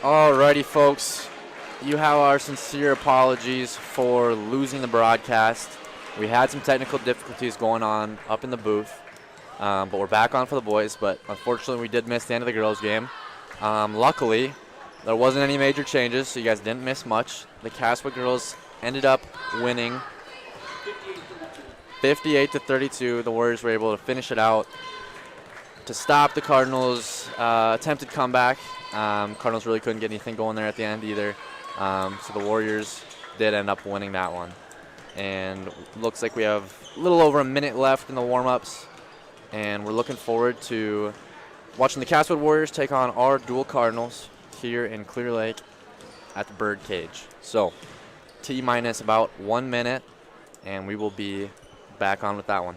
Alrighty, folks. You have our sincere apologies for losing the broadcast. We had some technical difficulties going on up in the booth, but we're back on for the boys. But unfortunately, we did miss the end of the girls' game. Luckily, there wasn't any major changes, so you guys didn't miss much. The Castlewood girls ended up winning 58-32. The Warriors were able to finish it out to stop the Cardinals' attempted comeback. Cardinals really couldn't get anything going there at the end either. So the Warriors did end up winning that one. And looks like we have a little over a minute left in the warm-ups. And we're looking forward to watching the Castlewood Warriors take on our Deuel Cardinals here in Clear Lake at the Bird Cage. So T-minus about 1 minute, and we will be back on with that one.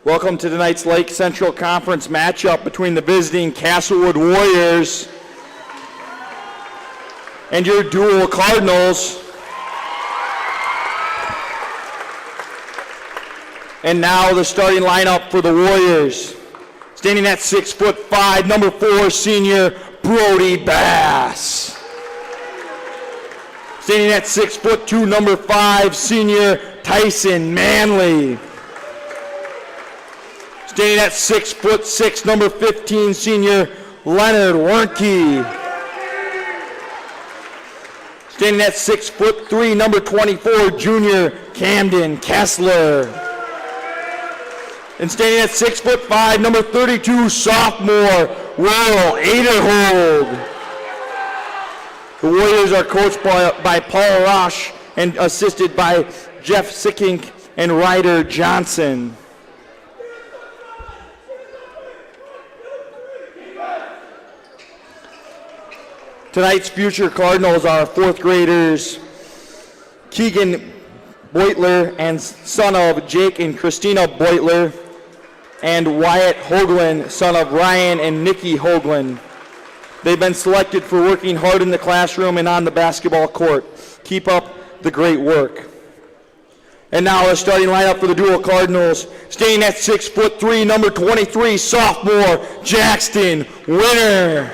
Welcome to tonight's Lake Central Conference matchup between the visiting Castlewood Warriors and your Deuel Cardinals. And now the starting lineup for the Warriors. Standing at 6'5", number 4, senior Brody Bass. Standing at 6'2", number 5, senior Tyson Manley. Standing at 6'6", number 15, senior Leonard Wernke. Standing at 6'3", number 24, junior Camden Kessler. And standing at 6'5", number 32, sophomore Will Aderhold. The Warriors are coached by Paul Roche and assisted by Jeff Sickink and Ryder Johnson. Tonight's future Cardinals are fourth graders Keegan Beutler and son of Jake and Christina Beutler, and Wyatt Hoagland, son of Ryan and Nikki Hoagland. They've been selected for working hard in the classroom and on the basketball court. Keep up the great work. And now a starting lineup for the Deuel Cardinals. Staying at 6'3", number 23, sophomore Jackson Winter.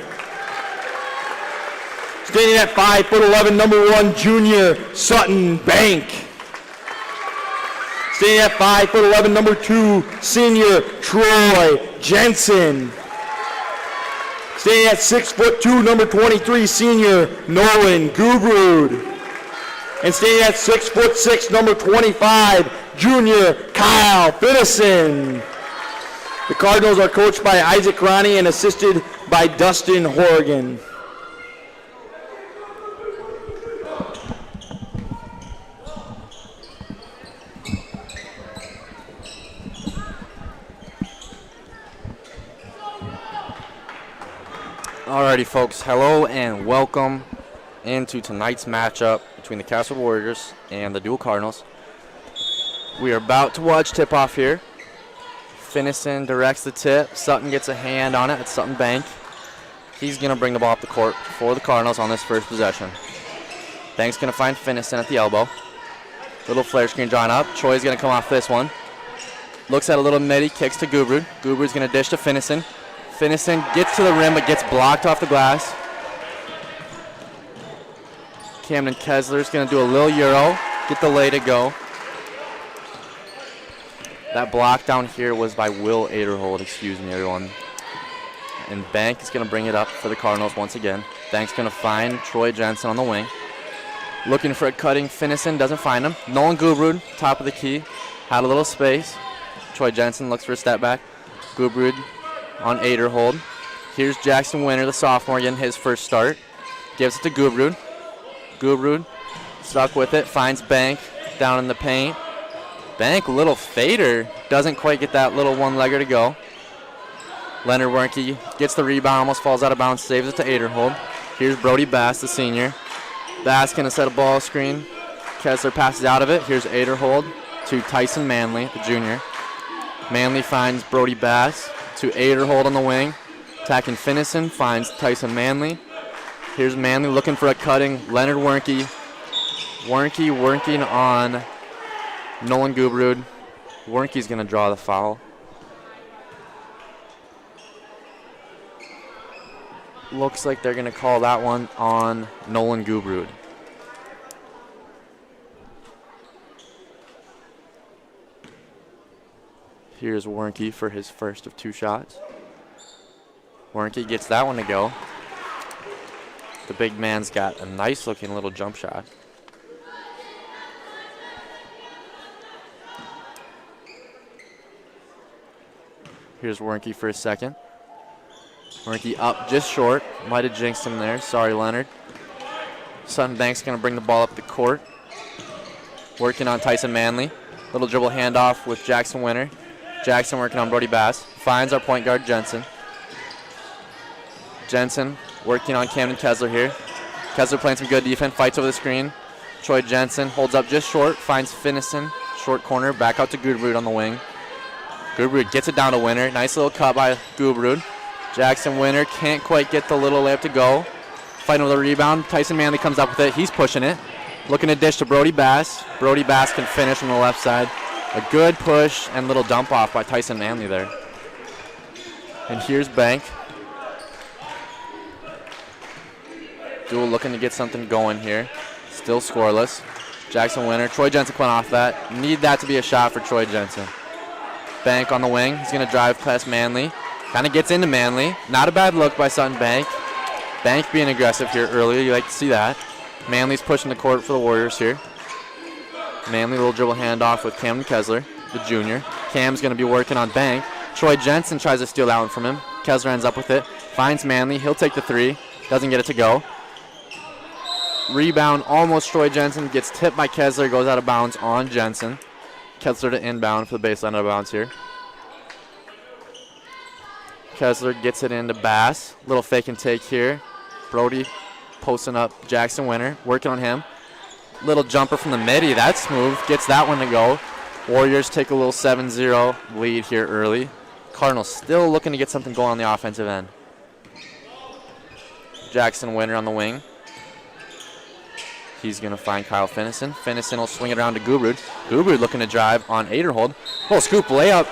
Standing at 5'11", number 1, junior Sutton Bank. Standing at 5'11", number 2, senior Troy Jensen. Standing at 6'2", number 23, senior Nolan Gubrud. And standing at 6'6", number 25, junior Kyle Finnison. The Cardinals are coached by Isaac Ronnie and assisted by Dustin Horgan. Alrighty, folks, hello and welcome into tonight's matchup between the Castlewood Warriors and the Deuel Cardinals. We are about to watch tip-off here. Finnison directs the tip. Sutton gets a hand on it. It's Sutton Bank. He's going to bring the ball up the court for the Cardinals on this first possession. Bank's going to find Finnison at the elbow. Little flare screen drawn up. Troy's going to come off this one. Looks at a little midi, kicks to Gubrud. Gubrud's going to dish to Finnison. Finnison gets to the rim but gets blocked off the glass. Camden Kessler's going to do a little Euro, get the lay to go. That block down here was by Will Aderhold, excuse me, everyone. And Bank is going to bring it up for the Cardinals once again. Bank's going to find Troy Jensen on the wing. Looking for a cutting Finnison, doesn't find him. Nolan Gubrud, top of the key, had a little space. Troy Jensen looks for a step back. Gubrud on Aderhold. Here's Jackson Winter, the sophomore, getting his first start. Gives it to Gubrud. Gubrud stuck with it, finds Bank down in the paint. Bank, little fader, doesn't quite get that little one-legger to go. Leonard Wernke gets the rebound, almost falls out of bounds, saves it to Aderhold. Here's Brody Bass, the senior. Bass gonna set a ball screen. Kessler passes out of it. Here's Aderhold to Tyson Manley, the junior. Manley finds Brody Bass to Aderhold on the wing. Attacking Finnison, finds Tyson Manley. Here's Manley looking for a cutting. Leonard Wernke. Wernke working on Nolan Gubrud. Wernke's going to draw the foul. Looks like they're going to call that one on Nolan Gubrud. Here's Wernke for his first of 2 shots. Wernke gets that one to go. The big man's got a nice looking little jump shot. Here's Wernke for a second. Wernke up just short. Might have jinxed him there. Sorry, Leonard. Sutton Banks going to bring the ball up the court. Working on Tyson Manley. Little dribble handoff with Jackson Winter. Jackson working on Brody Bass. Finds our point guard, Jensen. Jensen working on Camden Kessler here. Kessler playing some good defense. Fights over the screen. Troy Jensen holds up just short. Finds Finnison. Short corner. Back out to Gubrud on the wing. Gubrud gets it down to Winter. Nice little cut by Gubrud. Jackson Winter can't quite get the little layup to go. Fighting with a rebound. Tyson Manley comes up with it. He's pushing it. Looking to dish to Brody Bass. Brody Bass can finish on the left side. A good push and little dump off by Tyson Manley there. And here's Bank. Deuel looking to get something going here. Still scoreless. Jackson Winter. Troy Jensen coming off that. Need that to be a shot for Troy Jensen. Bank on the wing. He's going to drive past Manley. Kind of gets into Manley. Not a bad look by Sutton Bank. Bank being aggressive here earlier. You like to see that. Manley's pushing the court for the Warriors here. Manley, little dribble handoff with Camden Kessler, the junior. Cam's going to be working on Bank. Troy Jensen tries to steal that one from him. Kessler ends up with it. Finds Manley. He'll take the 3. Doesn't get it to go. Rebound, almost Troy Jensen. Gets tipped by Kessler. Goes out of bounds on Jensen. Kessler to inbound for the baseline out of bounds here. Kessler gets it into Bass. Little fake and take here. Brody posting up Jackson Winter. Working on him. Little jumper from the midi. That's smooth. Gets that one to go. Warriors take a little 7-0 lead here early. Cardinals still looking to get something going on the offensive end. Jackson Winter on the wing. He's going to find Kyle Finnison. Finnison will swing it around to Gubrud. Gubrud looking to drive on Aderhold. Little scoop layup.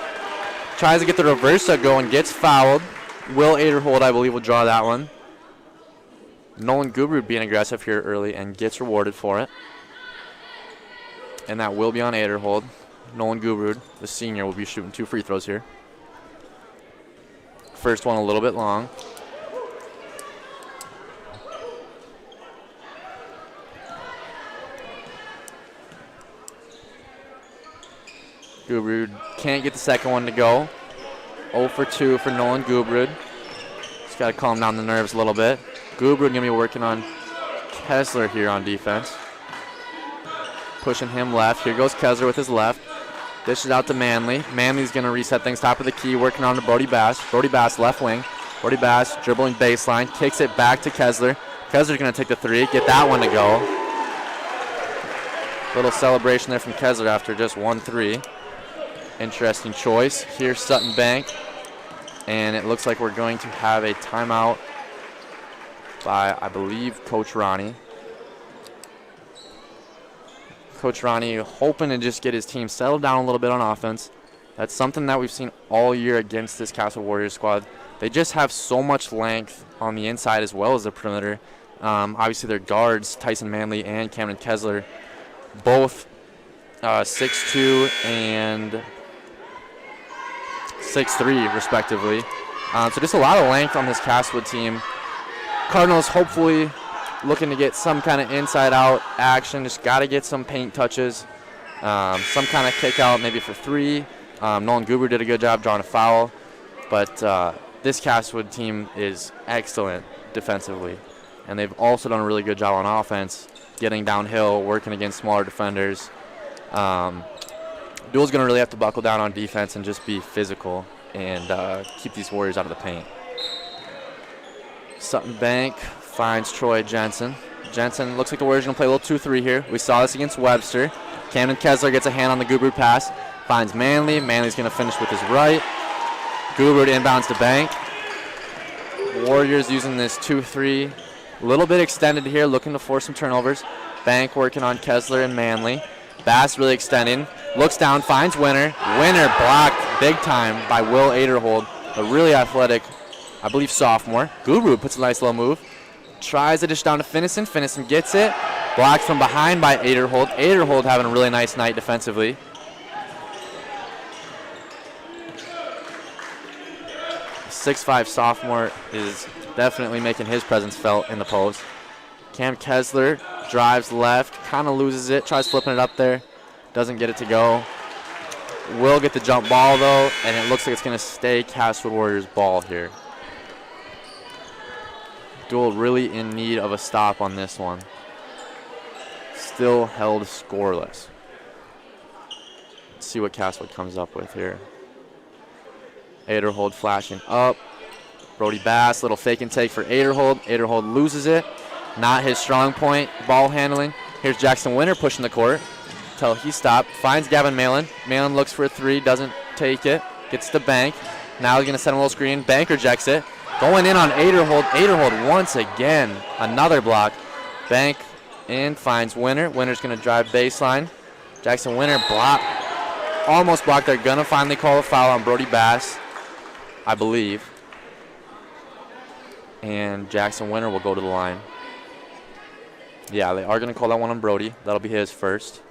Tries to get the reverse going. Gets fouled. Will Aderhold, I believe, will draw that one. Nolan Gubrud being aggressive here early and gets rewarded for it. And that will be on Aderhold. Nolan Gubrud, the senior, will be shooting 2 free throws here. First one a little bit long. Gubrud can't get the second one to go. 0 for 2 for Nolan Gubrud. Just got to calm down the nerves a little bit. Gubrud going to be working on Kessler here on defense. Pushing him left. Here goes Kessler with his left. Dishes out to Manley. Manley's going to reset things top of the key, working on to Brody Bass. Brody Bass left wing. Brody Bass dribbling baseline. Kicks it back to Kessler. Kessler's going to take the 3. Get that one to go. Little celebration there from Kessler after just 1 3. Interesting choice. Here's Sutton Bank. And it looks like we're going to have a timeout by, I believe, Coach Ronnie. Coach Ronnie hoping to just get his team settled down a little bit on offense. That's something that we've seen all year against this Castlewood Warriors squad. They just have so much length on the inside as well as the perimeter. Obviously, their guards, Tyson Manley and Cameron Kessler, both 6'2" and 6'3", respectively. So just a lot of length on this Castlewood team. Cardinals hopefully looking to get some kind of inside-out action. Just got to get some paint touches, some kind of kick out maybe for 3. Nolan Guber did a good job drawing a foul. But this Castlewood team is excellent defensively. And they've also done a really good job on offense, getting downhill, working against smaller defenders. Deuel's going to really have to buckle down on defense and just be physical and keep these Warriors out of the paint. Sutton Bank finds Troy Jensen. Jensen looks like the Warriors are going to play a little 2-3 here. We saw this against Webster. Camden Kessler gets a hand on the Guber pass, finds Manley. Manley's going to finish with his right. Guber to inbounds to Bank. Warriors using this 2-3. A little bit extended here, looking to force some turnovers. Bank working on Kessler and Manley. Bass really extending. Looks down, finds Winner. Winner blocked big time by Will Aderhold, a really athletic, I believe, sophomore. Guru puts a nice little move. Tries to dish down to Finnison. Finnison gets it. Blocked from behind by Aderhold. Aderhold having a really nice night defensively. The 6'5" sophomore is definitely making his presence felt in the post. Cam Kessler drives left, kind of loses it, tries flipping it up there. Doesn't get it to go. Will get the jump ball, though, and it looks like it's going to stay Castlewood Warriors ball here. Deuel really in need of a stop on this one. Still held scoreless. Let's see what Castlewood comes up with here. Aderhold flashing up. Brody Bass, little fake and take for Aderhold. Aderhold loses it. Not his strong point, ball handling. Here's Jackson Winter pushing the court until he stopped. Finds Gavin Malin. Malin looks for a 3, doesn't take it. Gets the Bank. Now he's going to send a little screen. Bank rejects it. Going in on Aderhold. Aderhold once again. Another block. Bank in, finds Winter. Winter's going to drive baseline. Jackson Winter block. Almost blocked. They're going to finally call a foul on Brody Bass, I believe. And Jackson Winter will go to the line. Yeah, they are going to call that one on Brody. That'll be his first.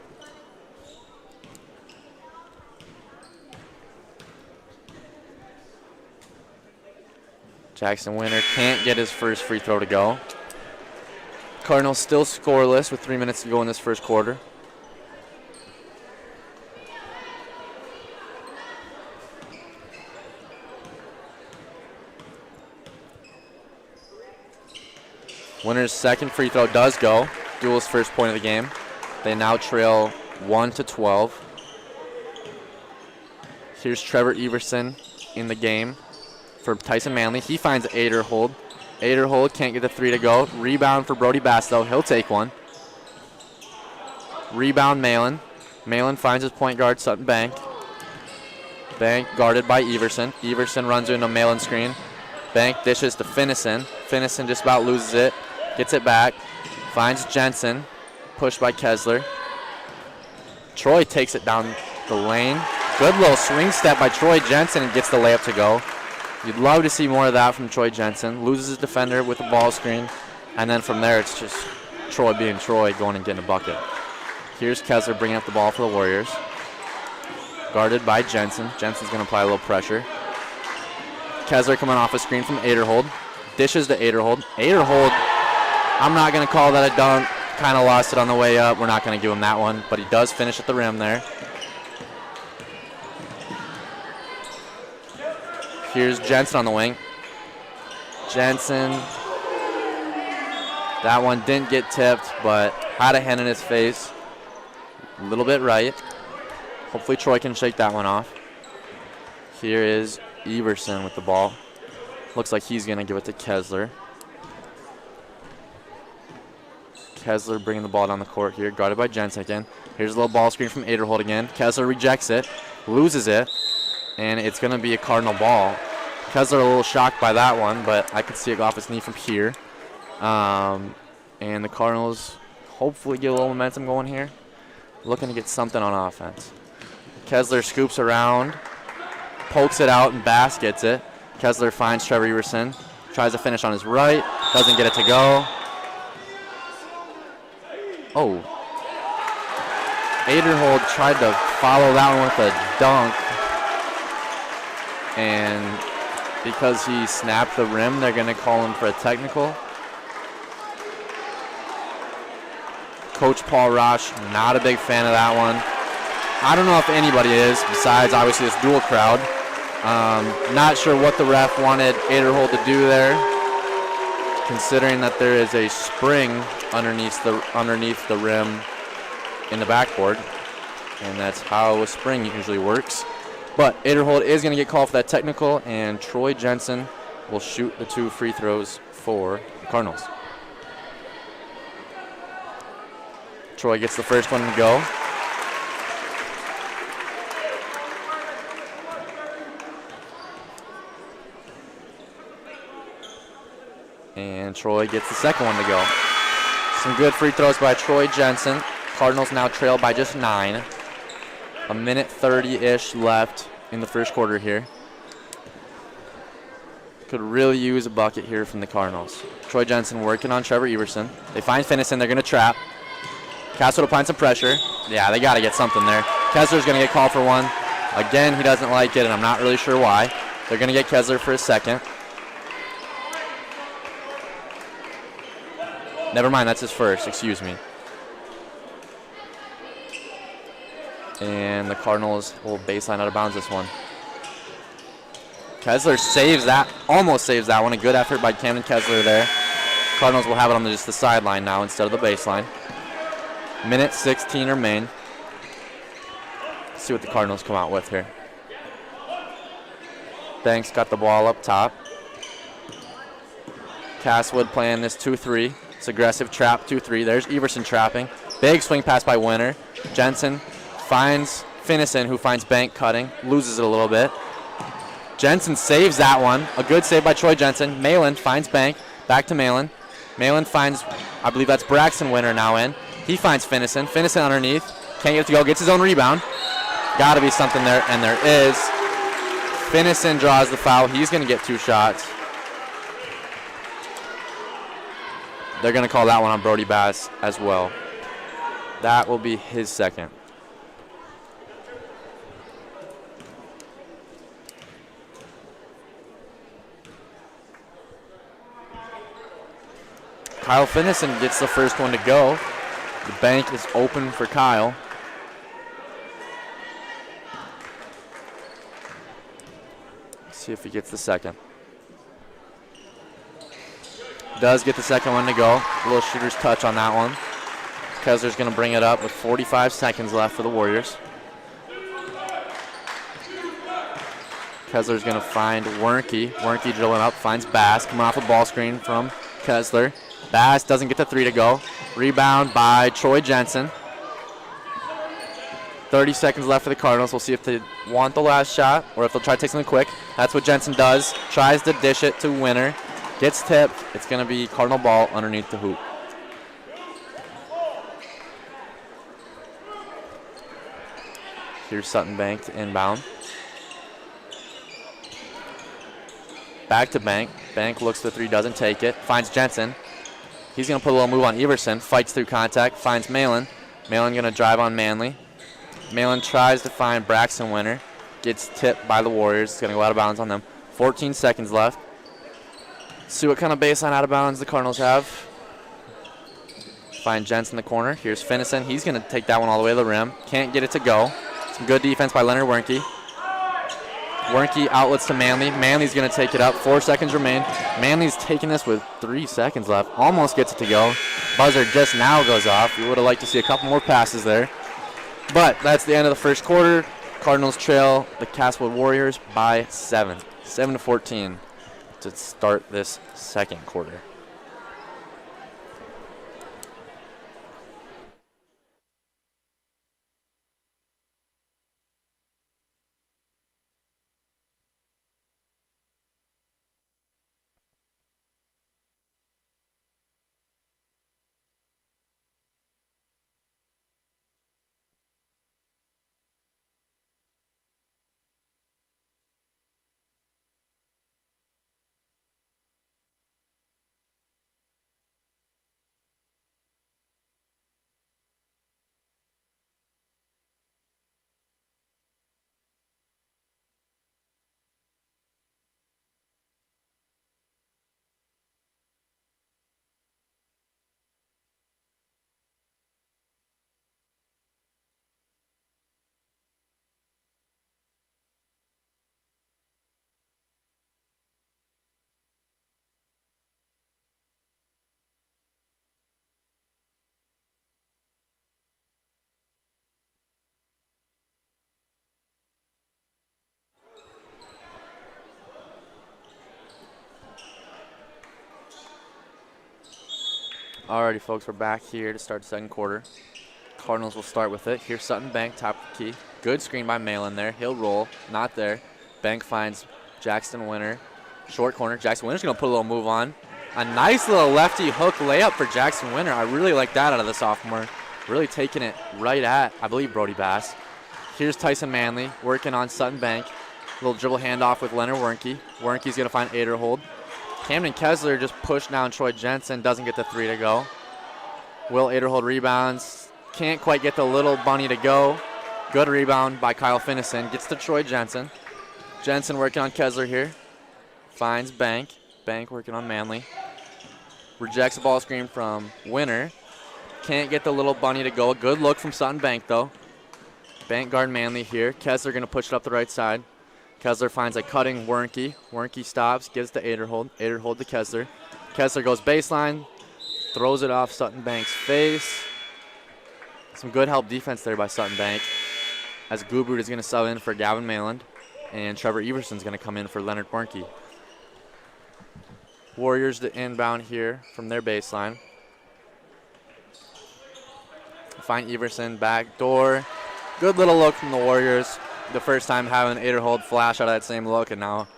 Jackson Winter can't get his first free throw to go. Cardinals still scoreless with 3 minutes to go in this first quarter. Winter's second free throw does go. Deuel's first point of the game. They now trail 1-12. Here's Trevor Everson in the game for Tyson Manley. He finds Aderhold. Aderhold can't get the 3 to go. Rebound for Brody Bass, though. He'll take one. Rebound Malin. Malin finds his point guard, Sutton Bank. Bank guarded by Everson. Everson runs into a Malin screen. Bank dishes to Finnison. Finnison just about loses it. Gets it back. Finds Jensen. Pushed by Kessler. Troy takes it down the lane. Good little swing step by Troy Jensen and gets the layup to go. You'd love to see more of that from Troy Jensen. Loses his defender with the ball screen. And then from there, it's just Troy being Troy, going and getting a bucket. Here's Kessler bringing up the ball for the Warriors. Guarded by Jensen. Jensen's going to apply a little pressure. Kessler coming off a screen from Aderhold. Dishes to Aderhold. Aderhold, I'm not going to call that a dunk. Kind of lost it on the way up. We're not going to give him that one, but he does finish at the rim there. Here's Jensen on the wing. Jensen. That one didn't get tipped, but had a hand in his face. A little bit right. Hopefully Troy can shake that one off. Here is Everson with the ball. Looks like he's going to give it to Kessler. Kessler bringing the ball down the court here, guarded by Jensen again. Here's a little ball screen from Aderhold again. Kessler rejects it, loses it, and it's going to be a Cardinal ball. Kessler a little shocked by that one, but I could see it go off his knee from here. And the Cardinals hopefully get a little momentum going here. Looking to get something on offense. Kessler scoops around, pokes it out, and Bass gets it. Kessler finds Trevor Everson. Tries to finish on his right. Doesn't get it to go. Oh. Aderhold tried to follow that one with a dunk. And because he snapped the rim, they're going to call him for a technical. Coach Paul Roche, not a big fan of that one. I don't know if anybody is, besides obviously this Deuel crowd. Not sure what the ref wanted Aderhold to do there, considering that there is a spring underneath the rim in the backboard, and that's how a spring usually works. But Aderhold is going to get called for that technical, and Troy Jensen will shoot the 2 free throws for the Cardinals. Troy gets the first one to go. And Troy gets the second one to go. Some good free throws by Troy Jensen. Cardinals now trail by just 9. A minute 30-ish left in the first quarter here. Could really use a bucket here from the Cardinals. Troy Jensen working on Trevor Everson. They find Finnison. They're going to trap. Castlewood applying some pressure. Yeah, they got to get something there. Kessler's going to get called for one. Again, he doesn't like it, and I'm not really sure why. They're going to get Kessler for a second. Never mind, that's his first, excuse me. And the Cardinals will baseline out of bounds this one. Kessler saves that, almost saves that one. A good effort by Camden Kessler there. Cardinals will have it on just the sideline now instead of the baseline. Minute 16 remain. Let's see what the Cardinals come out with here. Banks got the ball up top. Castlewood playing this 2-3. It's aggressive trap 2-3. There's Everson trapping. Big swing pass by Winter. Jensen finds Finnison, who finds Bank cutting. Loses it a little bit. Jensen saves that one. A good save by Troy Jensen. Malin finds Bank. Back to Malin. Malin finds, I believe that's Braxton Winter now in. He finds Finnison. Finnison underneath. Can't get it to go. Gets his own rebound. Got to be something there, and there is. Finnison draws the foul. He's going to get 2 shots. They're going to call that one on Brody Bass as well. That will be his second. Kyle Finnison gets the first one to go. The bank is open for Kyle. Let's see if he gets the second. Does get the second one to go. A little shooter's touch on that one. Kessler's going to bring it up with 45 seconds left for the Warriors. Kessler's going to find Wernke. Wernke drilling up, finds Bass. Coming off a ball screen from Kessler. Bass doesn't get the 3 to go. Rebound by Troy Jensen. 30 seconds left for the Cardinals. We'll see if they want the last shot or if they'll try to take something quick. That's what Jensen does. Tries to dish it to Winter. Gets tipped. It's going to be Cardinal ball underneath the hoop. Here's Sutton Bank to inbound. Back to Bank. Bank looks the 3, doesn't take it. Finds Jensen. He's going to put a little move on Everson. Fights through contact. Finds Malin. Malin going to drive on Manley. Malin tries to find Braxton Winter. Gets tipped by the Warriors. It's going to go out of bounds on them. 14 seconds left. See what kind of baseline out of bounds the Cardinals have. Find Jensen in the corner. Here's Finnison. He's going to take that one all the way to the rim. Can't get it to go. Some good defense by Leonard Wernke. Wernke outlets to Manley. Manley's going to take it up. 4 seconds remain. Manley's taking this with 3 seconds left. Almost gets it to go. Buzzer just now goes off. We would have liked to see a couple more passes there. But that's the end of the first quarter. Cardinals trail the Castlewood Warriors by 7. 7-14 to start this second quarter. Alrighty, folks, we're back here to start the second quarter. Cardinals will start with it. Here's Sutton Bank, top of the key. Good screen by Malin there. He'll roll. Not there. Bank finds Jackson Winter. Short corner. Jackson Winter's going to put a little move on. A nice little lefty hook layup for Jackson Winter. I really like that out of the sophomore. Really taking it right at, I believe, Brody Bass. Here's Tyson Manley working on Sutton Bank. Little dribble handoff with Leonard Wernke. Wernke's going to find Aderhold. Camden Kessler just pushed down Troy Jensen. Doesn't get the three to go. Will Aderhold rebounds. Can't quite get the little bunny to go. Good rebound by Kyle Finnison. Gets to Troy Jensen. Jensen working on Kessler here. Finds Bank. Bank working on Manley. Rejects the ball screen from Winter. Can't get the little bunny to go. A good look from Sutton Bank, though. Bank guard Manley here. Kessler going to push it up the right side. Kessler finds a cutting Wernke. Wernke stops, gives to Aderhold. Aderhold to Kessler. Kessler goes baseline. Throws it off Sutton Bank's face. Some good help defense there by Sutton Bank. As Gubrud is going to sub in for Gavin Mayland. And Trevor Everson's going to come in for Leonard Wernke. Warriors to inbound here from their baseline. Find Everson, back door. Good little look from the Warriors. The first time having Aderhold flash out of that same look, and now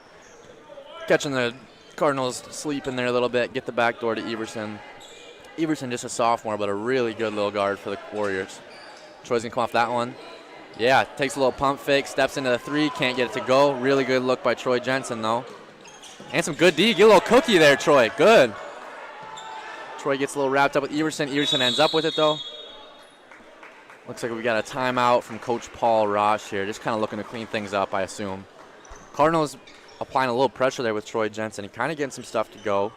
catching the Cardinals sleeping there a little bit. Get the back door to Everson. Everson just a sophomore, but a really good little guard for the Warriors. Troy's going to come off that one. Yeah, takes a little pump fake, steps into the three, can't get it to go. Really good look by Troy Jensen, though. And some good D. Get a little cookie there, Troy. Good. Troy gets a little wrapped up with Everson. Everson ends up with it, though. Looks like we got a timeout from Coach Paul Rosh here. Just kind of looking to clean things up, I assume. Cardinals applying a little pressure there with Troy Jensen. He kind of getting some stuff to go.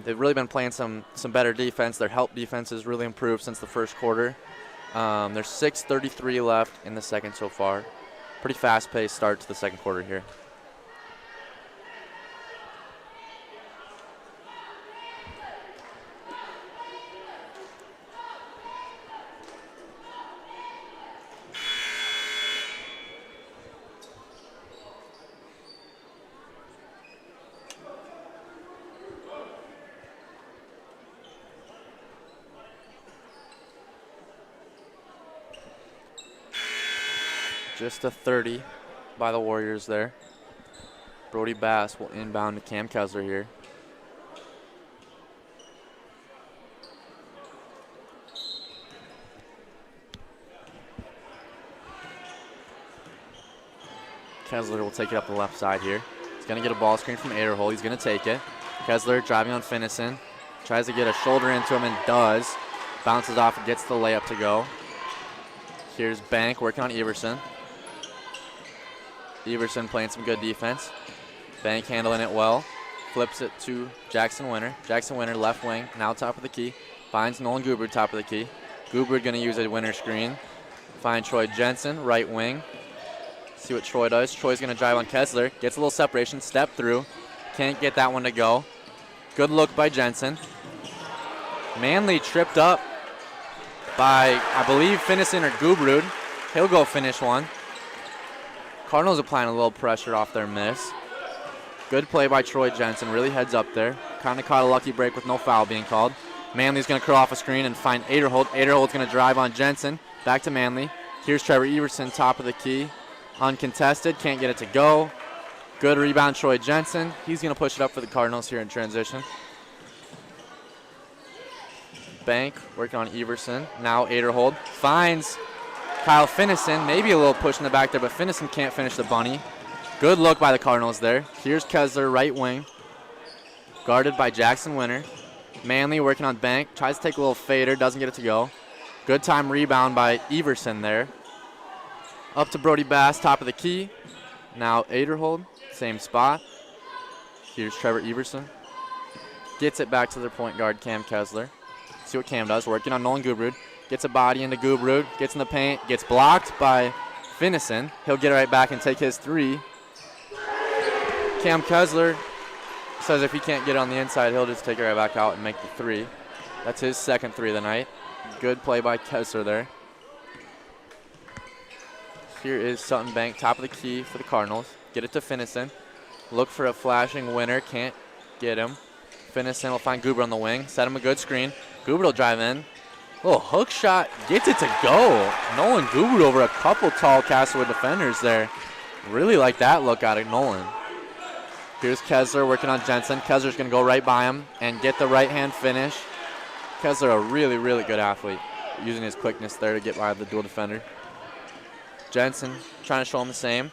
They've really been playing some better defense. Their help defense has really improved since the first quarter. There's 6:33 left in the second so far. Pretty fast-paced start to the second quarter here. Just a 30 by the Warriors there. Brody Bass will inbound to Cam Kessler here. Kessler will take it up the left side here. He's going to get a ball screen from Aderhold. He's going to take it. Kessler driving on Finnison. Tries to get a shoulder into him and does. Bounces off and gets the layup to go. Here's Bank working on Everson. Everson playing some good defense. Bank handling it well. Flips it to Jackson Winter. Jackson Winter, left wing, now top of the key. Finds Nolan Gubrud, top of the key. Gubrud going to use a Winter screen. Find Troy Jensen, right wing. See what Troy does. Troy's going to drive on Kessler. Gets a little separation, step through. Can't get that one to go. Good look by Jensen. Manley tripped up by, I believe, Finnison or Gubrud. He'll go finish one. Cardinals applying a little pressure off their miss. Good play by Troy Jensen. Really heads up there. Kind of caught a lucky break with no foul being called. Manley's going to curl off a screen and find Aderhold. Aderhold's going to drive on Jensen. Back to Manley. Here's Trevor Everson, top of the key. Uncontested. Can't get it to go. Good rebound, Troy Jensen. He's going to push it up for the Cardinals here in transition. Bank working on Everson. Now Aderhold finds Kyle Finnison, maybe a little push in the back there, but Finnison can't finish the bunny. Good look by the Cardinals there. Here's Kessler, right wing. Guarded by Jackson Winter. Manley working on Bank. Tries to take a little fader, doesn't get it to go. Good time rebound by Everson there. Up to Brody Bass, top of the key. Now Aderhold, same spot. Here's Trevor Everson. Gets it back to their point guard, Cam Kessler. See what Cam does, working on Nolan Gubrud. Gets a body into Gubrud, gets in the paint, gets blocked by Finnison. He'll get it right back and take his three. Cam Kessler says if he can't get it on the inside, he'll just take it right back out and make the three. That's his second three of the night. Good play by Kessler there. Here is Sutton Bank, top of the key for the Cardinals. Get it to Finnison. Look for a flashing Winter, can't get him. Finnison will find Gubrud on the wing, set him a good screen. Guber will drive in. Little hook shot, gets it to go. Nolan Guber over a couple tall Castlewood defenders there. Really like that look out of Nolan. Here's Kessler working on Jensen. Kessler's going to go right by him and get the right-hand finish. Kessler, a really, really good athlete, using his quickness there to get by the dual defender. Jensen trying to show him the same.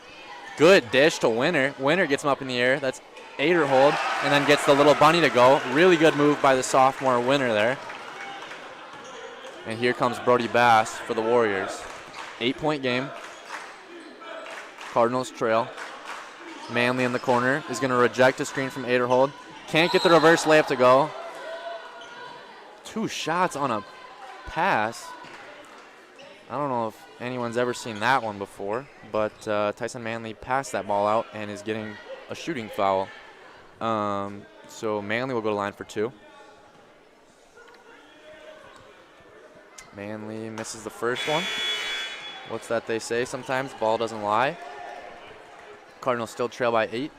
Good dish to Winner. Winner gets him up in the air. That's Aderhold, and then gets the little bunny to go. Really good move by the sophomore Winner there. And here comes Brody Bass for the Warriors. 8-point game. Cardinals trail. Manley in the corner is going to reject a screen from Aderhold. Can't get the reverse layup to go. 2 shots on a pass. I don't know if anyone's ever seen that one before, but Tyson Manley passed that ball out and is getting a shooting foul. So Manley will go to line for 2. Manley misses the first one. What's that they say sometimes? Ball doesn't lie. Cardinals still trail by 8.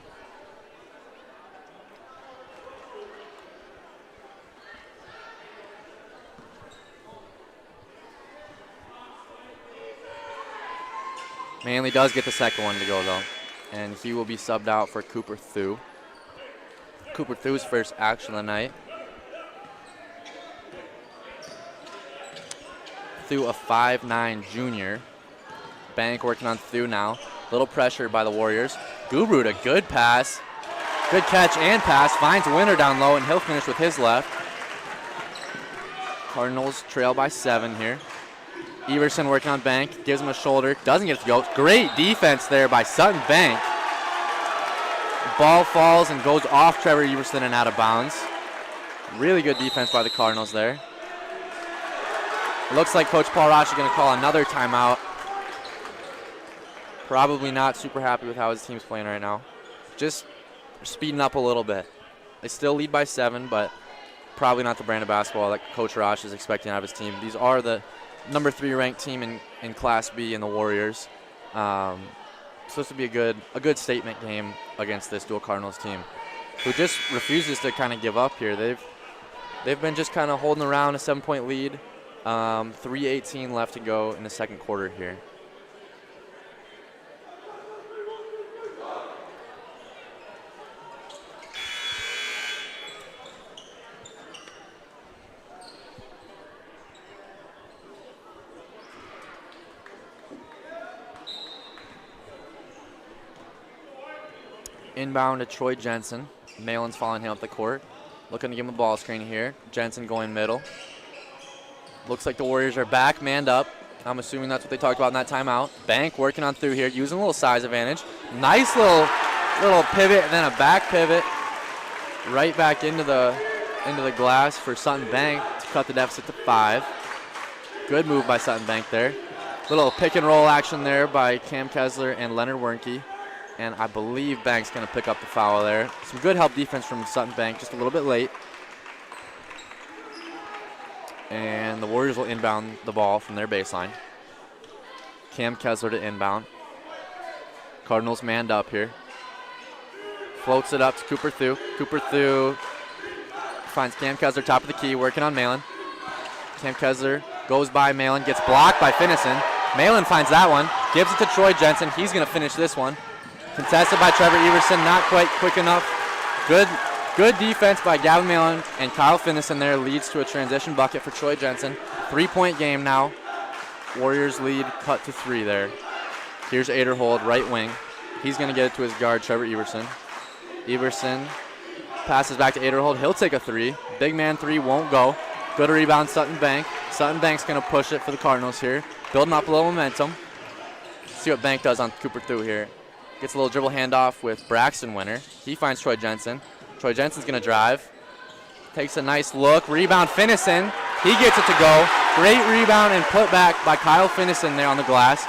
Manley does get the second one to go, though, and he will be subbed out for Cooper Thu. Cooper Thu's first action of the night. Thu, a 5'9" junior. Bank working on Thu now. Little pressure by the Warriors. Gubrud, a good pass. Good catch and pass. Finds Winner down low, and he'll finish with his left. Cardinals trail by 7 here. Everson working on Bank. Gives him a shoulder. Doesn't get it to go. Great defense there by Sutton Bank. Ball falls and goes off Trevor Everson and out of bounds. Really good defense by the Cardinals there. It looks like Coach Paul Rosh is going to call another timeout. Probably not super happy with how his team's playing right now. Just speeding up a little bit. They still lead by 7, but probably not the brand of basketball that Coach Rosh is expecting out of his team. These are the number 3 ranked team in Class B in the Warriors. So this would be a good statement game against this Deuel Cardinals team, who just refuses to kind of give up here. They've been just kind of holding around a 7-point lead. 3:18 left to go in the second quarter here. Inbound to Troy Jensen. Malin's following him up the court. Looking to give him a ball screen here. Jensen going middle. Looks like the Warriors are back, manned up. I'm assuming that's what they talked about in that timeout. Bank working on through here, using a little size advantage. Nice little pivot and then a back pivot. Right back into the glass for Sutton Bank to cut the deficit to 5. Good move by Sutton Bank there. Little pick and roll action there by Cam Kessler and Leonard Wernke. And I believe Bank's going to pick up the foul there. Some good help defense from Sutton Bank, just a little bit late. And the Warriors will inbound the ball from their baseline. Cam Kessler to inbound. Cardinals manned up here. Floats it up to Cooper Thu. Cooper Thu finds Cam Kessler top of the key, working on Malin. Cam Kessler goes by Malin, gets blocked by Finnison. Malin finds that one, gives it to Troy Jensen. He's going to finish this one. Contested by Trevor Everson, not quite quick enough. Good defense by Gavin Malin, and Kyle Finnison there leads to a transition bucket for Troy Jensen. 3-point game now. Warriors lead cut to 3 there. Here's Aderhold, right wing. He's going to get it to his guard, Trevor Everson. Everson passes back to Aderhold. He'll take a 3. Big man 3 won't go. Good rebound, Sutton Bank. Sutton Bank's going to push it for the Cardinals here. Building up a little momentum. See what Bank does on Cooper Thu here. Gets a little dribble handoff with Braxton Winner. He finds Troy Jensen. Troy Jensen's going to drive. Takes a nice look. Rebound, Finnison. He gets it to go. Great rebound and put back by Kyle Finnison there on the glass.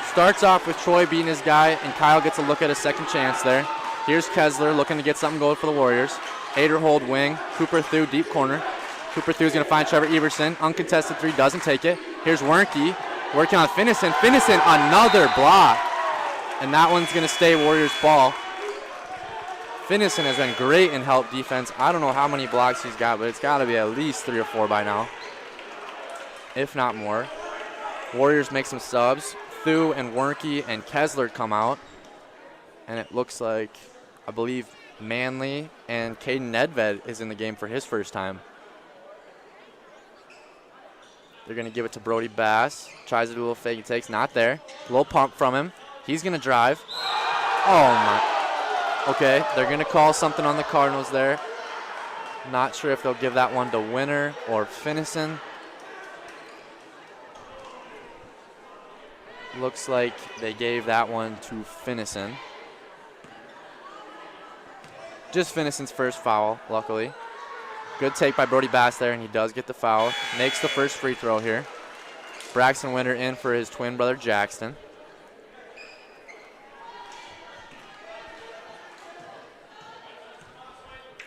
Starts off with Troy beating his guy, and Kyle gets a look at a second chance there. Here's Kessler looking to get something going for the Warriors. Aderhold wing. Cooper Thu deep corner. Cooper Thu's going to find Trevor Everson. Uncontested 3, doesn't take it. Here's Wernke working on Finnison. Finnison, another block. And that one's going to stay Warriors ball. Finnison has been great in help defense. I don't know how many blocks he's got, but it's got to be at least 3 or 4 by now, if not more. Warriors make some subs. Thu and Wernke and Kessler come out. And it looks like, I believe, Manley and Caden Nedved is in the game for his first time. They're going to give it to Brody Bass. Tries to do a little fake. He takes. Not there. A little pump from him. He's going to drive. Oh, my. Okay, they're going to call something on the Cardinals there. Not sure if they'll give that one to Winner or Finnison. Looks like they gave that one to Finnison. Just Finnison's first foul, luckily. Good take by Brody Bass there, and he does get the foul. Makes the first free throw here. Braxton Winter in for his twin brother, Jackson.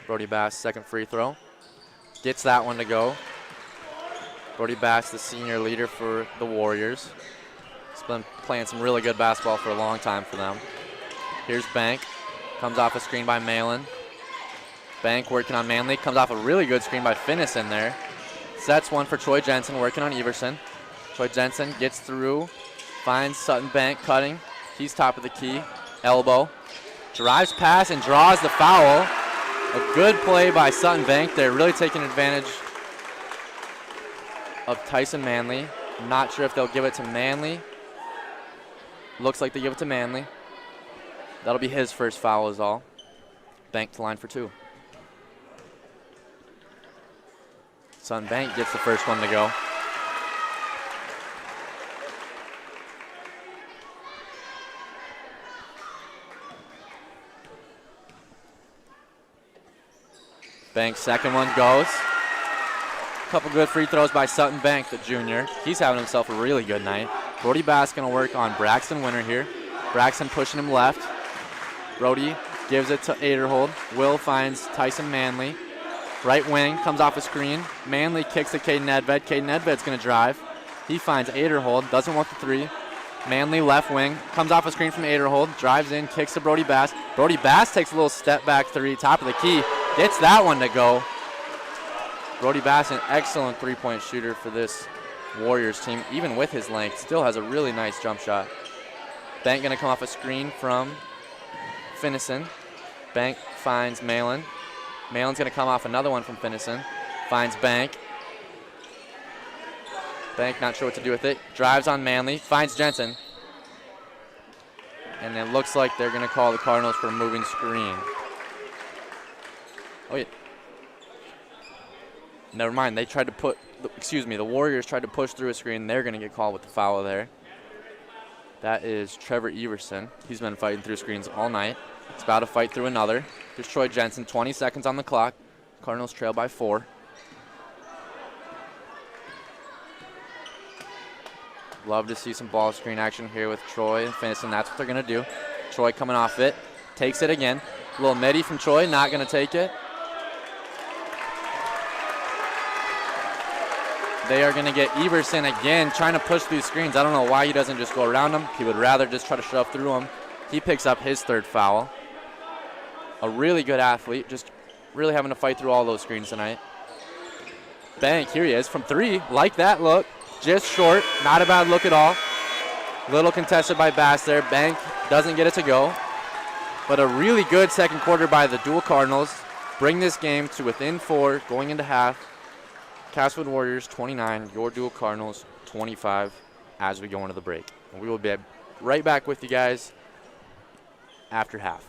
Brody Bass, second free throw. Gets that one to go. Brody Bass, the senior leader for the Warriors. He's been playing some really good basketball for a long time for them. Here's Bank. Comes off a screen by Malin. Bank working on Manley. Comes off a really good screen by Finnison there. Sets one for Troy Jensen working on Everson. Troy Jensen gets through. Finds Sutton Bank cutting. He's top of the key. Elbow. Drives past and draws the foul. A good play by Sutton Bank there. Really taking advantage of Tyson Manley. Not sure if they'll give it to Manley. Looks like they give it to Manley. That'll be his first foul is all. Bank to line for 2. Sutton Bank gets the first one to go. Bank's second one goes. Couple good free throws by Sutton Bank, the junior. He's having himself a really good night. Brody Bass going to work on Braxton Winter here. Braxton pushing him left. Brody gives it to Aderhold. Will finds Tyson Manley. Right wing, comes off a screen. Manley kicks to Caden Nedved. Caden Nedved's going to drive. He finds Aderhold, doesn't want the 3. Manley left wing, comes off a screen from Aderhold, drives in, kicks to Brody Bass. Brody Bass takes a little step back 3, top of the key. Gets that one to go. Brody Bass, an excellent 3-point shooter for this Warriors team. Even with his length, still has a really nice jump shot. Bank going to come off a screen from Finnison. Bank finds Malin. Malin's going to come off another one from Finnison. Finds Bank. Bank not sure what to do with it. Drives on Manley. Finds Jensen. And it looks like they're going to call the Cardinals for a moving screen. Oh, yeah. Never mind. They tried to put, the Warriors tried to push through a screen. They're going to get called with the foul there. That is Trevor Everson. He's been fighting through screens all night. He's about to fight through another. Here's Troy Jensen, 20 seconds on the clock. Cardinals trail by 4. Love to see some ball screen action here with Troy and Finnison. That's what they're going to do. Troy coming off it. Takes it again. A little midi from Troy, not going to take it. They are going to get Everson again, trying to push through screens. I don't know why he doesn't just go around them. He would rather just try to shove through them. He picks up his 3rd foul. A really good athlete, just really having to fight through all those screens tonight. Bank, here he is from 3. Like that look. Just short, not a bad look at all. Little contested by Bass there. Bank doesn't get it to go. But a really good second quarter by the Deuel Cardinals. Bring this game to within 4 going into half. Castlewood Warriors 29, your Deuel Cardinals 25 as we go into the break. And we will be right back with you guys after half.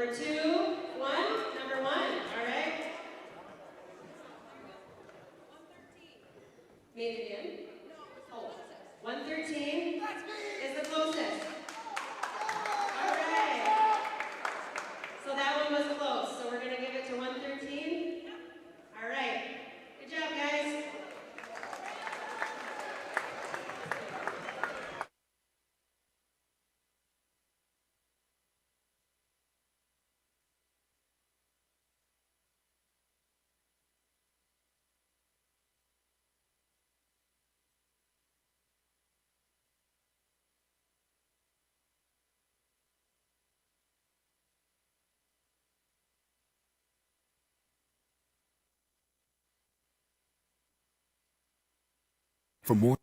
Number 2, 1, number 1. All right. Made it in. Oh, 113 is the closest. All right. So that one was close. So we're going to give it to 113. All right. Good job, guys. For more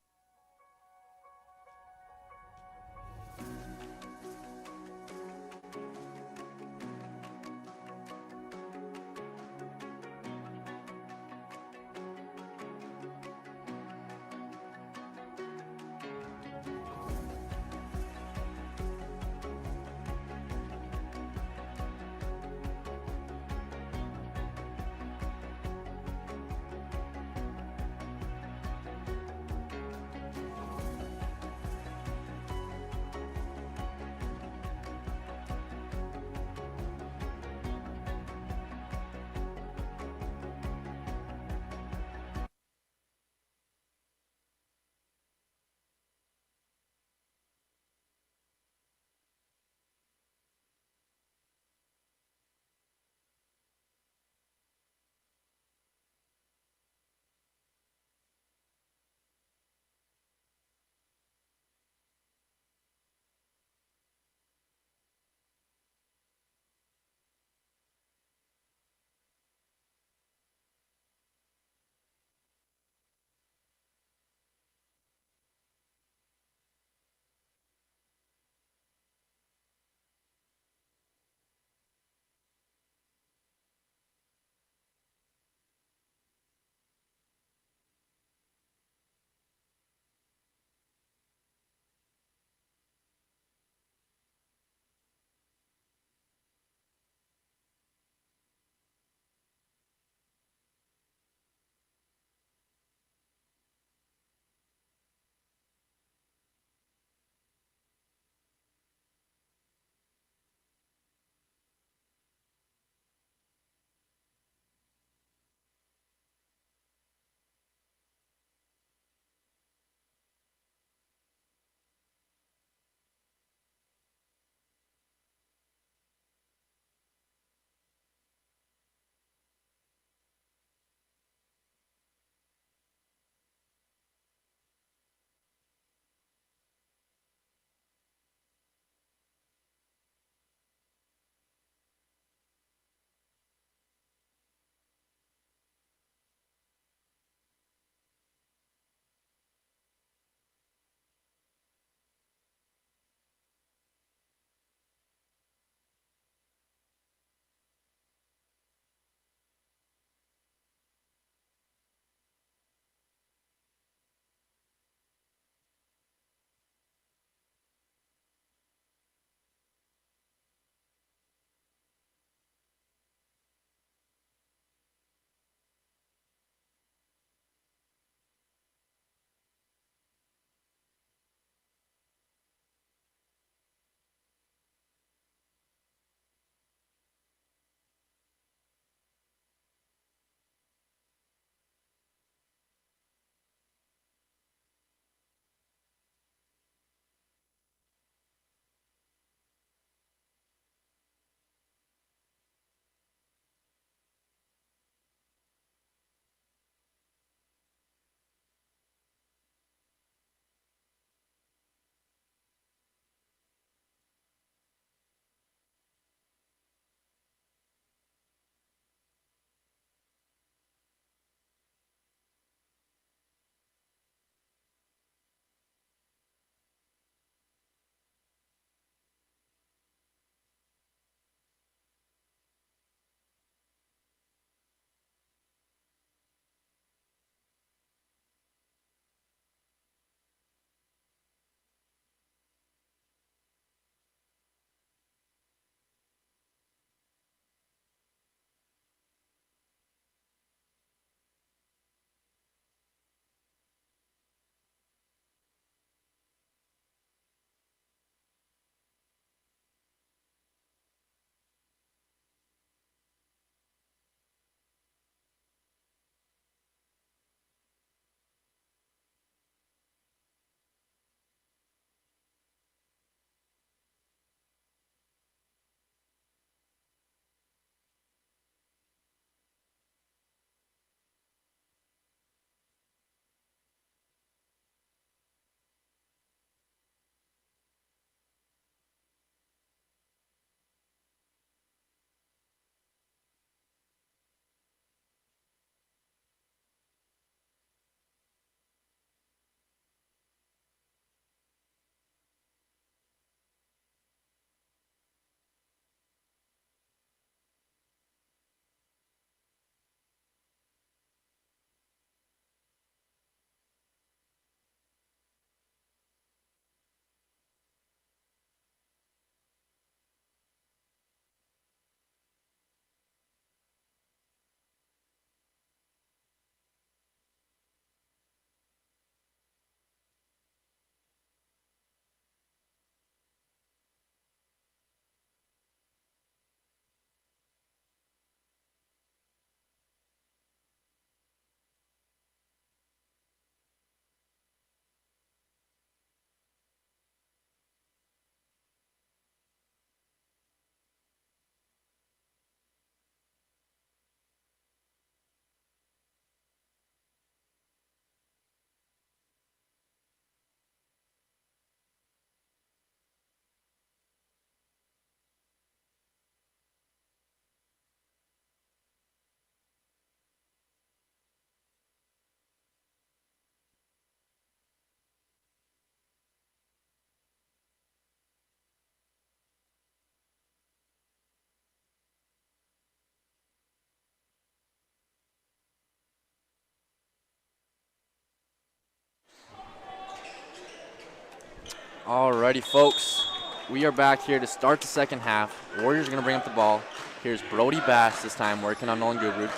Alrighty, folks. We are back here to start the second half. Warriors are going to bring up the ball. Here's Brody Bass this time working on Nolan Gubrud.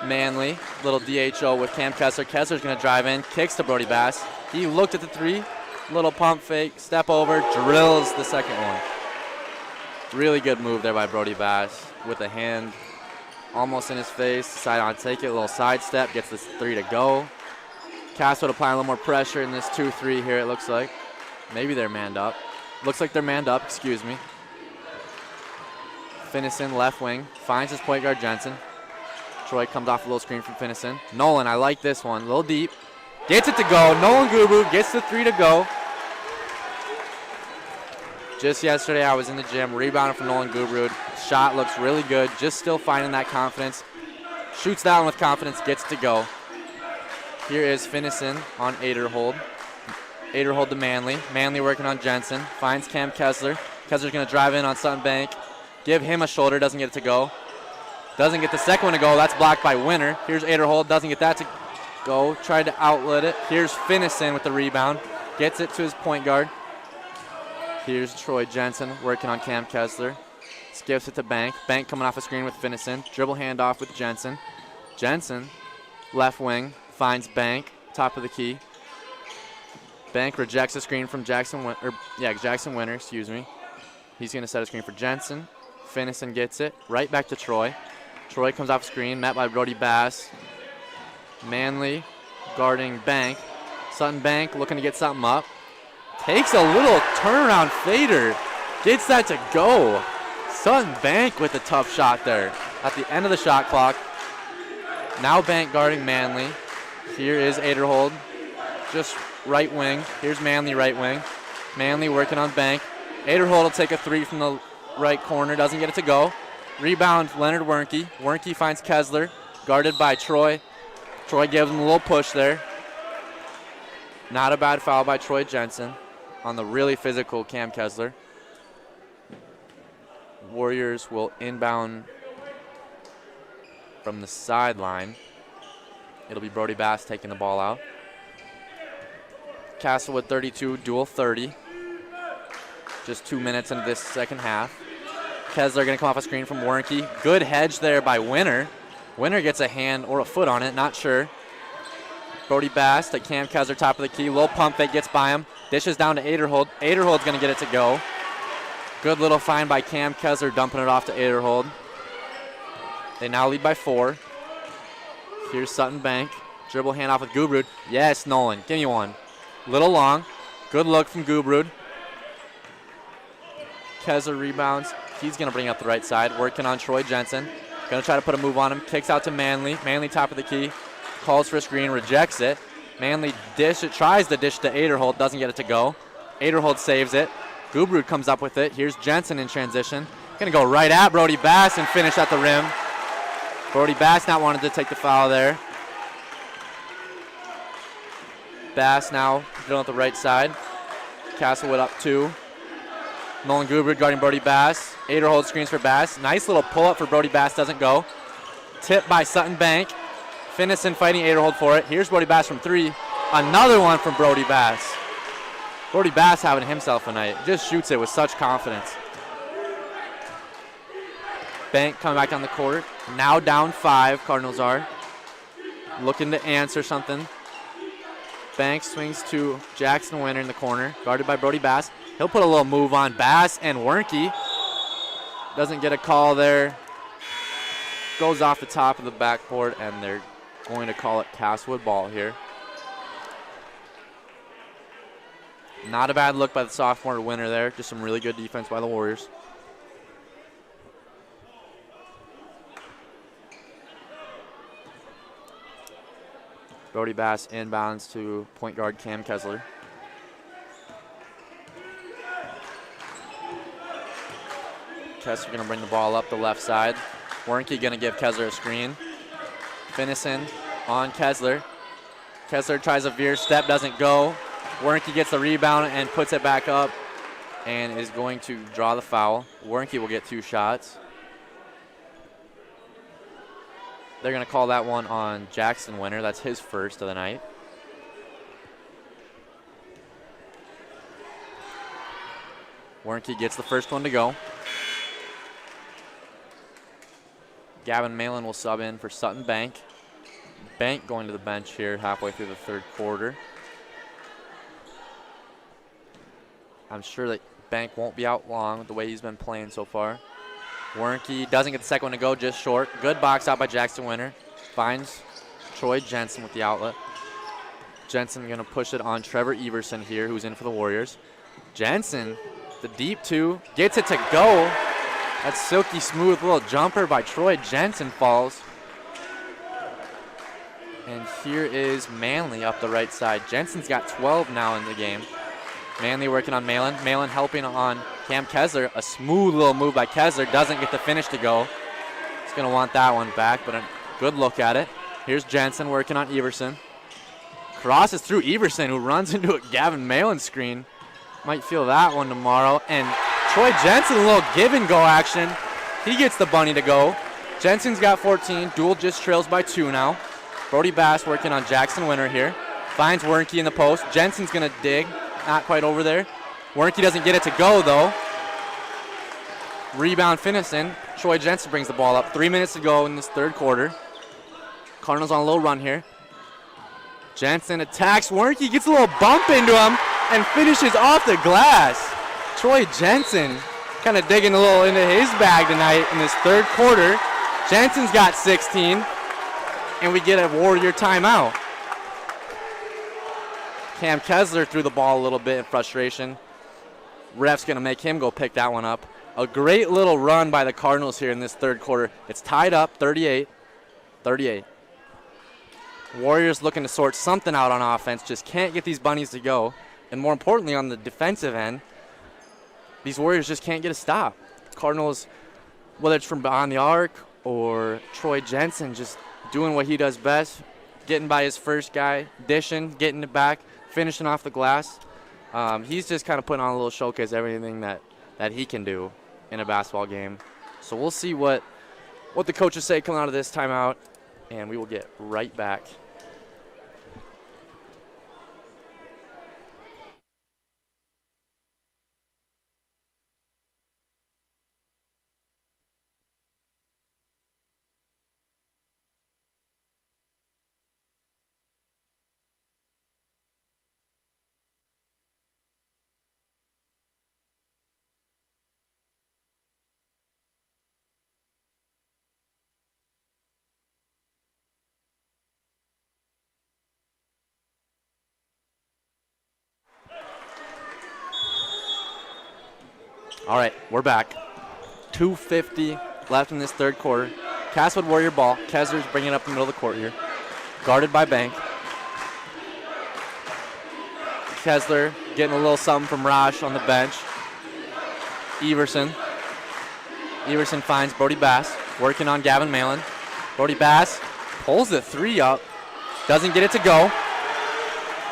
Manley, little DHO with Cam Kessler. Kessler's going to drive in, kicks to Brody Bass. He looked at the three, little pump fake, step over, drills the second one. Really good move there by Brody Bass with a hand almost in his face. Decided on take it, a little side step, gets this three to go. Castlewood applying a little more pressure in this 2-3 here, it looks like. Maybe they're manned up. Looks like they're manned up, excuse me. Finnison, left wing, finds his point guard, Jensen. Troy comes off a little screen from Finnison. Nolan, I like this one, a little deep. Gets it to go, Nolan Gubrud gets the three to go. Just yesterday I was in the gym, rebounding from Nolan Gubrud. Shot looks really good, just still finding that confidence. Shoots that one with confidence, gets it to go. Here is Finnison on Aderhold. Aderhold to Manley. Manley working on Jensen. Finds Cam Kessler. Kessler's going to drive in on Sutton Bank. Give him a shoulder. Doesn't get it to go. Doesn't get the second one to go. That's blocked by Winner. Here's Aderhold. Doesn't get that to go. Tried to outlet it. Here's Finnison with the rebound. Gets it to his point guard. Here's Troy Jensen working on Cam Kessler. Skips it to Bank. Bank coming off a screen with Finnison. Dribble handoff with Jensen. Jensen, left wing, finds Bank, top of the key. Bank rejects a screen from Jackson Winner, excuse me. He's going to set a screen for Jensen. Finnison gets it. Right back to Troy. Troy comes off screen, met by Brody Bass. Manley guarding Bank. Sutton Bank looking to get something up. Takes a little turnaround fader. Gets that to go. Sutton Bank with a tough shot there at the end of the shot clock. Now Bank guarding Manley. Here is Aderhold. Just right wing. Here's Manley right wing. Manley working on Bank. Aderhold will take a three from the right corner. Doesn't get it to go. Rebound Leonard Wernke. Wernke finds Kessler. Guarded by Troy. Troy gives him a little push there. Not a bad foul by Troy Jensen on the really physical Cam Kessler. Warriors will inbound from the sideline. It'll be Brody Bass taking the ball out. Castlewood 32, Deuel 30. Just 2 minutes into this second half. Kessler going to come off a screen from Wernke. Good hedge there by Winner. Winner gets a hand or a foot on it, not sure. Brody Bass to Cam Kessler, top of the key. Little pump fake gets by him. Dishes down to Aderhold. Aderhold's going to get it to go. Good little find by Cam Kessler, dumping it off to Aderhold. They now lead by 4. Here's Sutton Bank. Dribble handoff with Gubrud. Yes, Nolan, give me one. Little long. Good look from Gubrud. Kessler rebounds. He's going to bring up the right side. Working on Troy Jensen. Going to try to put a move on him. Kicks out to Manley. Manley top of the key. Calls for a screen. Rejects it. Manley tries to dish to Aderhold. Doesn't get it to go. Aderhold saves it. Gubrud comes up with it. Here's Jensen in transition. Going to go right at Brody Bass and finish at the rim. Brody Bass not wanting to take the foul there. Bass now drilling at the right side. Castlewood up 2. Nolan Gubrud guarding Brody Bass. Aderhold screens for Bass. Nice little pull-up for Brody Bass. Doesn't go. Tip by Sutton Bank. Finnison fighting Aderhold for it. Here's Brody Bass from 3. Another one from Brody Bass. Brody Bass having himself a night. Just shoots it with such confidence. Bank coming back down the court. Now down 5, Cardinals are. Looking to answer something. Bank swings to Jackson Winner in the corner, guarded by Brody Bass. He'll put a little move on Bass and Wernke. Doesn't get a call there. Goes off the top of the backboard, and they're going to call it Castlewood ball here. Not a bad look by the sophomore Winner there. Just some really good defense by the Warriors. Brody Bass inbounds to point guard Cam Kessler. Kessler going to bring the ball up the left side. Wernke going to give Kessler a screen. Finnison on Kessler. Kessler tries a veer step, doesn't go. Wernke gets the rebound and puts it back up and is going to draw the foul. Wernke will get 2 shots. They're going to call that one on Jackson Winner. That's his first of the night. Warnke gets the first one to go. Gavin Malin will sub in for Sutton Bank. Bank going to the bench here halfway through the third quarter. I'm sure that Bank won't be out long with the way he's been playing so far. Warnke doesn't get the second one to go, just short. Good box out by Jackson Winter. Finds Troy Jensen with the outlet. Jensen going to push it on Trevor Everson here, who's in for the Warriors. Jensen, the deep two, gets it to go. That silky smooth little jumper by Troy Jensen falls. And here is Manley up the right side. Jensen's got 12 now in the game. Manley working on Malin. Malin helping on Cam Kessler. A smooth little move by Kessler. Doesn't get the finish to go. He's going to want that one back, but a good look at it. Here's Jensen working on Everson. Crosses through Everson, who runs into a Gavin Malin screen. Might feel that one tomorrow. And Troy Jensen, a little give and go action. He gets the bunny to go. Jensen's got 14. Deuel just trails by 2 now. Brody Bass working on Jackson Winter here. Finds Warnke in the post. Jensen's going to dig. Not quite over there. Warnke doesn't get it to go, though. Rebound finishing. Troy Jensen brings the ball up. 3 minutes to go in this third quarter. Cardinals on a little run here. Jensen attacks Warnke, gets a little bump into him, and finishes off the glass. Troy Jensen kind of digging a little into his bag tonight in this third quarter. Jensen's got 16, and we get a Warrior timeout. Cam Kessler threw the ball a little bit in frustration. Ref's going to make him go pick that one up. A great little run by the Cardinals here in this third quarter. It's tied up 38-38. Warriors looking to sort something out on offense, just can't get these bunnies to go. And more importantly, on the defensive end, these Warriors just can't get a stop. Cardinals, whether it's from behind the arc or Troy Jensen, just doing what he does best, getting by his first guy, dishing, getting it back, finishing off the glass. He's just kind of putting on a little showcase, everything that he can do in a basketball game. So we'll see what the coaches say coming out of this timeout, and we will get right back. All right, we're back. 2:50 left in this third quarter. Castlewood Warrior ball. Kessler's bringing it up the middle of the court here. Guarded by Bank. Kessler getting a little something from Raj on the bench. Everson. Everson finds Brody Bass, working on Gavin Malin. Brody Bass pulls the three up. Doesn't get it to go.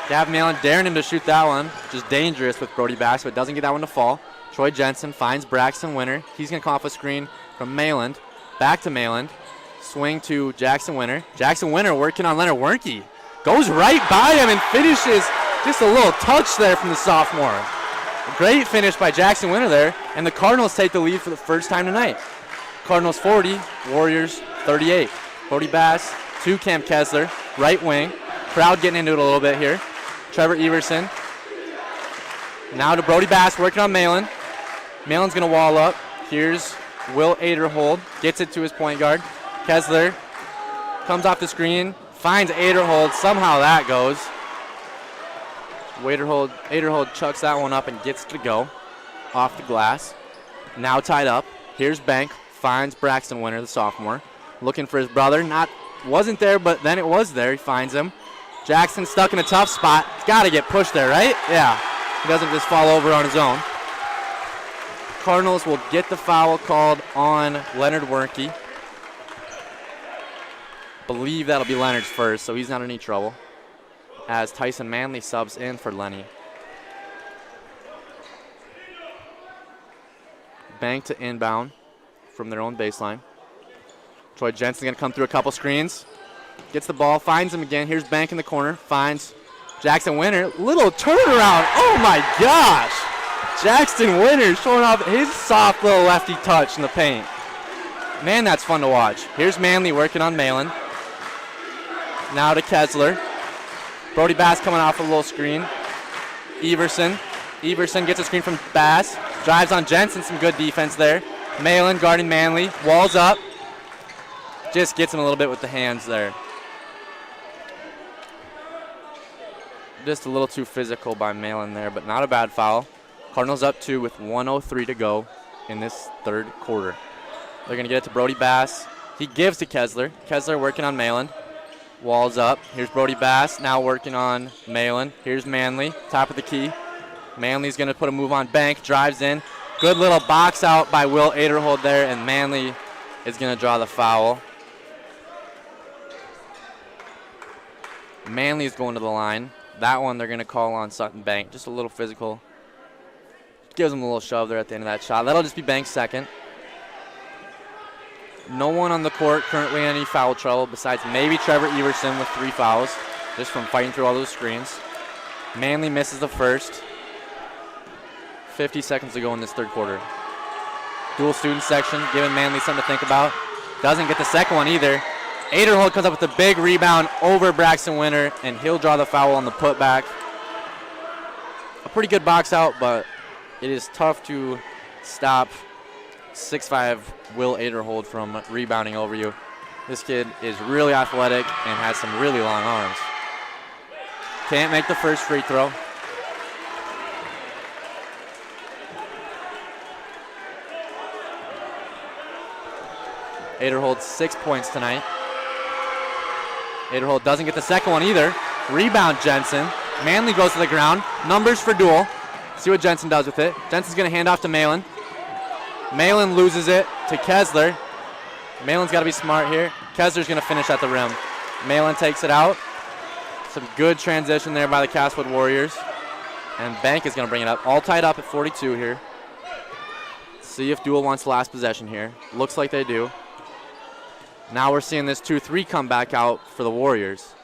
Gavin Malin daring him to shoot that one, which is dangerous with Brody Bass, but doesn't get that one to fall. Troy Jensen finds Braxton Winter. He's going to come off a screen from Mayland. Back to Mayland. Swing to Jackson Winter. Jackson Winter working on Leonard Warnke. Goes right by him and finishes. Just a little touch there from the sophomore. A great finish by Jackson Winter there. And the Cardinals take the lead for the first time tonight. Cardinals 40, Warriors 38. Brody Bass to Cam Kessler. Right wing. Crowd getting into it a little bit here. Trevor Everson. Now to Brody Bass working on Malin. Malin's going to wall up. Here's Will Aderhold. Gets it to his point guard. Kessler comes off the screen. Finds Aderhold. Somehow that goes. Aderhold chucks that one up and gets to go off the glass. Now tied up. Here's Bank. Finds Braxton Winter, the sophomore. Looking for his brother. Wasn't there, but then it was there. He finds him. Jackson stuck in a tough spot. He's got to get pushed there, right? Yeah. He doesn't just fall over on his own. Cardinals will get the foul called on Leonard Warnke. Believe that'll be Leonard's first, so he's not in any trouble. As Tyson Manley subs in for Lenny. Bank to inbound from their own baseline. Troy Jensen going to come through a couple screens. Gets the ball, finds him again. Here's Bank in the corner, finds Jackson Winter. Little turnaround. Oh my gosh. Jackson Winter showing off his soft little lefty touch in the paint. Man, that's fun to watch. Here's Manley working on Malin. Now to Kessler. Brody Bass coming off a little screen. Everson gets a screen from Bass. Drives on Jensen, some good defense there. Malin guarding Manley. Walls up. Just gets him a little bit with the hands there. Just a little too physical by Malin there, but not a bad foul. Cardinals up 2 with 1:03 to go in this third quarter. They're going to get it to Brody Bass. He gives to Kessler. Kessler working on Malin. Walls up. Here's Brody Bass now working on Malin. Here's Manley, top of the key. Manley's going to put a move on Bank. Drives in. Good little box out by Will Aderhold there, and Manley is going to draw the foul. Manley's going to the line. That one they're going to call on Sutton Bank. Just a little physical. Gives him a little shove there at the end of that shot. That'll just be Bank's second. No one on the court currently in any foul trouble besides maybe Trevor Everson with 3 fouls just from fighting through all those screens. Manley misses the first. 50 seconds to go in this third quarter. Dual student section giving Manley something to think about. Doesn't get the second one either. Aderhold comes up with a big rebound over Braxton Winter, and he'll draw the foul on the putback. A pretty good box out, but it is tough to stop 6'5" Will Aderhold from rebounding over you. This kid is really athletic and has some really long arms. Can't make the first free throw. Aderhold 6 points tonight. Aderhold doesn't get the second one either. Rebound Jensen. Manley goes to the ground. Numbers for Deuel. See what Jensen does with it. Jensen's going to hand off to Malin. Malin loses it to Kessler. Malin's got to be smart here. Kessler's going to finish at the rim. Malin takes it out. Some good transition there by the Castlewood Warriors. And Bank is going to bring it up. All tied up at 42 here. See if Deuel wants the last possession here. Looks like they do. Now we're seeing this 2-3 come back out for the Warriors.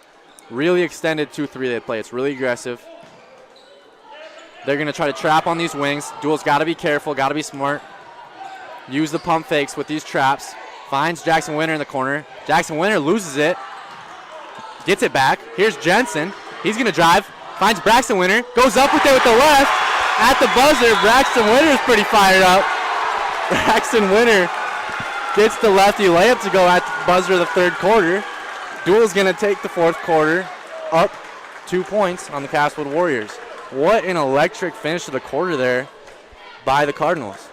Really extended 2-3 they play. It's really aggressive. They're going to try to trap on these wings. Deuel's got to be careful, got to be smart. Use the pump fakes with these traps. Finds Jackson Winter in the corner. Jackson Winter loses it. Gets it back. Here's Jensen. He's going to drive. Finds Braxton Winter. Goes up with it with the left. At the buzzer, Braxton Winter is pretty fired up. Braxton Winter gets the lefty layup to go at the buzzer of the third quarter. Deuel's going to take the fourth quarter up 2 points on the Castlewood Warriors. What an electric finish to the quarter there by the Cardinals.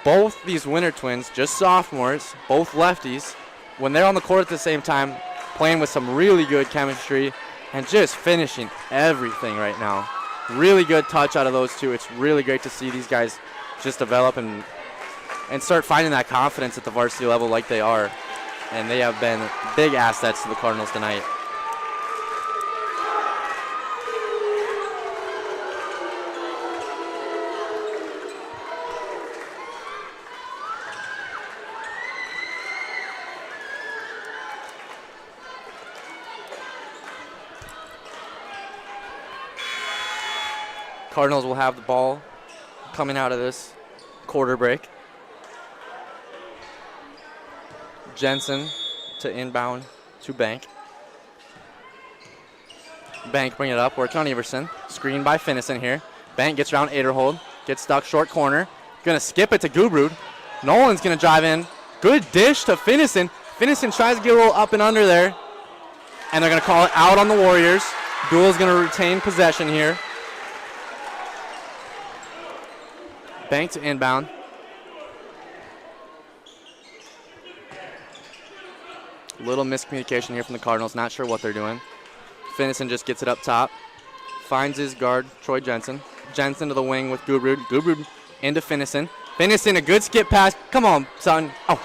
Both these Winter twins, just sophomores, both lefties, when they're on the court at the same time, playing with some really good chemistry and just finishing everything right now. Really good touch out of those two. It's really great to see these guys just develop and start finding that confidence at the varsity level like they are. And they have been big assets to the Cardinals tonight. Cardinals will have the ball coming out of this quarter break. Jensen to inbound to Bank. Bank bring it up, working on Everson. Screen by Finnison here. Bank gets around Aderhold, gets stuck short corner. Gonna skip it to Gubrud. Nolan's gonna drive in. Good dish to Finnison. Finnison tries to get a little up and under there. And they're gonna call it out on the Warriors. Deuel's gonna retain possession here. Bank to inbound. Little miscommunication here from the Cardinals. Not sure what they're doing. Finnison just gets it up top. Finds his guard, Troy Jensen. Jensen to the wing with Gubrud. Gubrud into Finnison. Finnison, a good skip pass. Come on, son. Oh.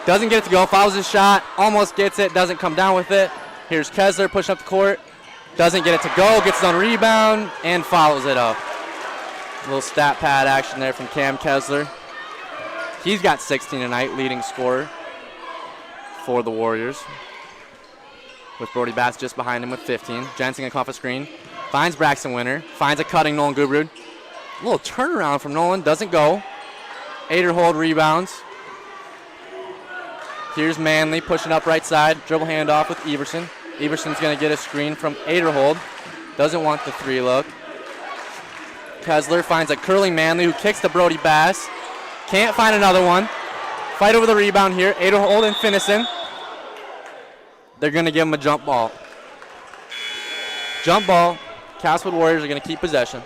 Doesn't get it to go. Fouls his shot. Almost gets it. Doesn't come down with it. Here's Kessler pushing up the court. Doesn't get it to go. Gets it on rebound and follows it up. A little stat pad action there from Cam Kessler. He's got 16 tonight, leading scorer for the Warriors. With Brody Bass just behind him with 15. Jensen gonna come off a screen. Finds Braxton Winter. Finds a cutting Nolan Gubrud. A little turnaround from Nolan, doesn't go. Aderhold rebounds. Here's Manley pushing up right side. Dribble handoff with Everson. Everson's going to get a screen from Aderhold. Doesn't want the 3 look. Kessler finds a curling Manley who kicks to Brody Bass. Can't find another one. Fight over the rebound here. Aderhold and Finnison. They're going to give him a jump ball. Jump ball. Castlewood Warriors are going to keep possession.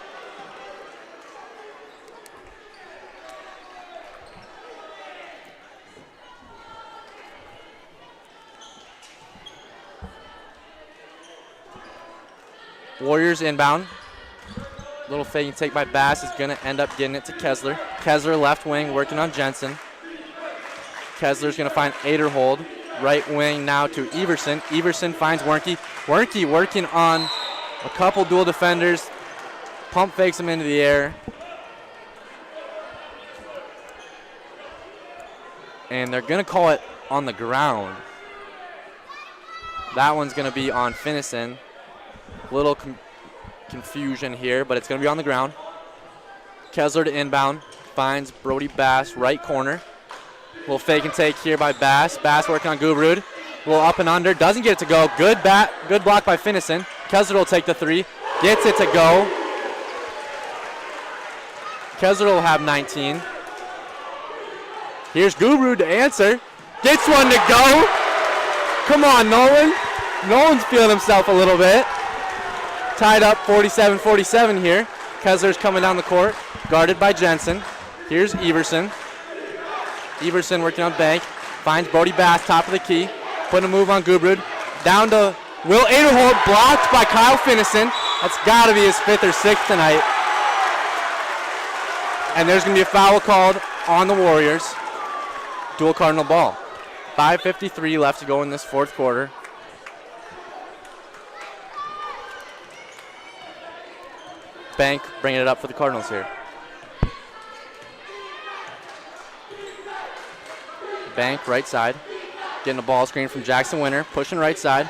Warriors inbound. Little fake and take by Bass is going to end up getting it to Kessler. Kessler left wing working on Jensen. Kessler's going to find Aderhold. Right wing now to Everson. Everson finds Wernke. Wernke working on a couple dual defenders. Pump fakes him into the air. And they're going to call it on the ground. That one's going to be on Finnison. Little confusion here, but it's going to be on the ground. Kessler to inbound. Finds Brody Bass, right corner. Little fake and take here by Bass. Bass working on Gubrud. Little up and under. Doesn't get it to go. Good block by Finnison. Kessler will take the 3. Gets it to go. Kessler will have 19. Here's Gubrud to answer. Gets one to go. Come on, Nolan. Nolan's feeling himself a little bit. Tied up 47-47 here. Kessler's coming down the court. Guarded by Jensen. Here's Everson. Everson working on Bank. Finds Brody Bass, top of the key. Putting a move on Gubrud. Down to Will Aderhold, blocked by Kyle Finnison. That's got to be his 5th or 6th tonight. And there's going to be a foul called on the Warriors. Dual Cardinal ball. 5:53 left to go in this 4th quarter. Bank bringing it up for the Cardinals here. Bank right side. Getting a ball screen from Jackson Winter. Pushing right side.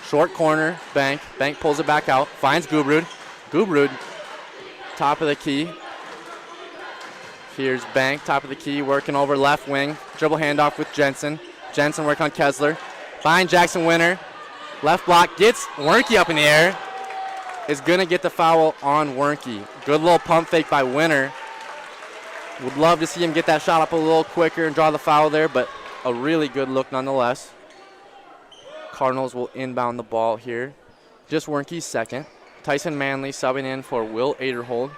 Short corner. Bank. Bank pulls it back out. Finds Gubrud. Gubrud, top of the key. Here's Bank, top of the key, working over left wing. Dribble handoff with Jensen. Jensen working on Kessler. Find Jackson Winter. Left block. Gets Wernke up in the air. Is going to get the foul on Wernke. Good little pump fake by Winter. Would love to see him get that shot up a little quicker and draw the foul there, but a really good look nonetheless. Cardinals will inbound the ball here. Just Wernke's second. Tyson Manley subbing in for Will Aderhold.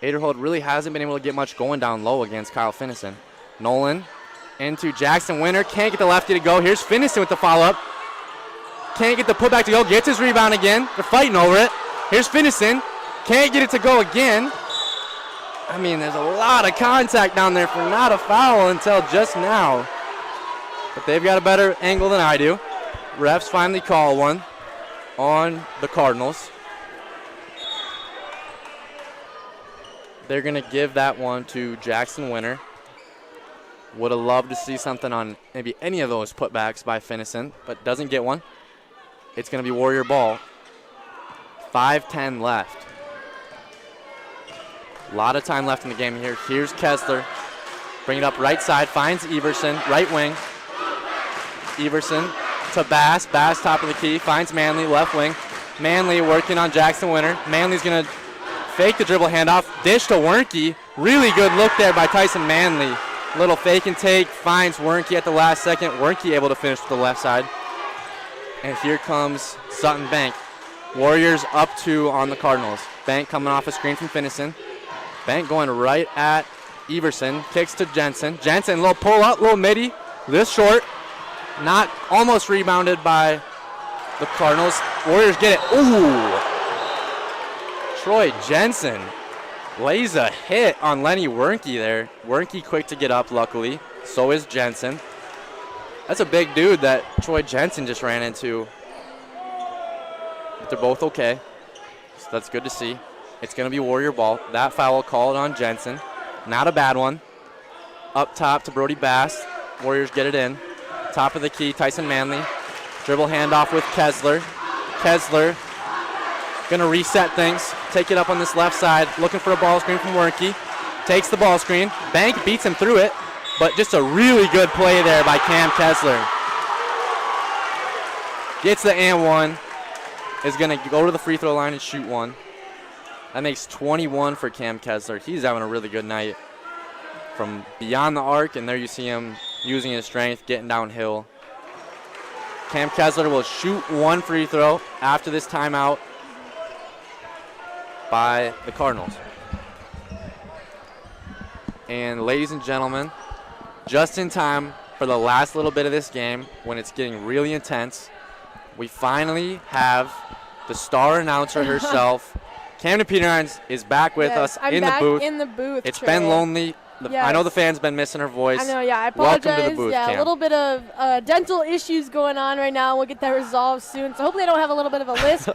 Aderhold really hasn't been able to get much going down low against Kyle Finnison. Nolan into Jackson Winter. Can't get the lefty to go. Here's Finnison with the follow-up. Can't get the putback to go. Gets his rebound again. They're fighting over it. Here's Finnison. Can't get it to go again. I mean, there's a lot of contact down there for not a foul until just now. But they've got a better angle than I do. Refs finally call one on the Cardinals. They're going to give that one to Jackson Winter. Would have loved to see something on maybe any of those putbacks by Finnison, but doesn't get one. It's going to be Warrior ball. 5:10 left. A lot of time left in the game here. Here's Kessler. Bring it up right side. Finds Everson. Right wing. Everson to Bass. Bass top of the key. Finds Manley. Left wing. Manley working on Jackson Winter. Manley's going to fake the dribble handoff. Dish to Wernke. Really good look there by Tyson Manley. Little fake and take. Finds Wernke at the last second. Wernke able to finish with the left side. And here comes Sutton Bank. Warriors up 2 on the Cardinals. Bank coming off a screen from Finnison. Bank going right at Everson. Kicks to Jensen. Jensen, little pull up, little midi. This short. Not almost rebounded by the Cardinals. Warriors get it. Ooh. Troy Jensen lays a hit on Lenny Wernke there. Wernke quick to get up, luckily. So is Jensen. That's a big dude that Troy Jensen just ran into. But they're both okay. So that's good to see. It's going to be Warrior ball. That foul called on Jensen. Not a bad one. Up top to Brody Bass. Warriors get it in. Top of the key, Tyson Manley. Dribble handoff with Kessler. Kessler Going to reset things. Take it up on this left side. Looking for a ball screen from Wernke. Takes the ball screen. Bank beats him through it. But just a really good play there by Cam Kessler. Gets the and one. Is going to go to the free throw line and shoot one. That makes 21 for Cam Kessler. He's having a really good night from beyond the arc, and there you see him using his strength, getting downhill. Cam Kessler will shoot one free throw after this timeout by the Cardinals. And ladies and gentlemen, just in time for the last little bit of this game, when it's getting really intense, we finally have the star announcer herself. Camden Peterhines is back with us I'm in back the booth. in the booth. It's Trey. been lonely. Yes. I know the fans been missing her voice. I know, yeah. I apologize. Welcome to the booth, yeah, Cam. a little bit of dental issues going on right now. We'll get that resolved soon. So hopefully I don't have a little bit of a lisp.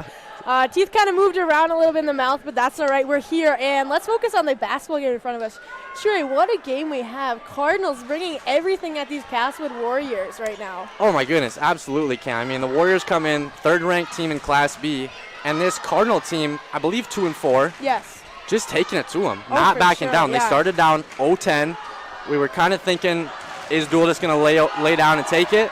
Teeth kind of moved around a little bit in the mouth, but that's all right. We're here, and let's focus on the basketball game in front of us. Trey, what a game we have. Cardinals bringing everything at these Castlewood Warriors right now. Oh, my goodness. Absolutely, Cam. I mean, the Warriors come in, third-ranked team in Class B, and this Cardinal team, I believe 2-4. Yes. Just taking it to them, Oh, not for backing sure, down. yeah. They started down 0-10. We were kind of thinking, is Deuel just going to lay down and take it?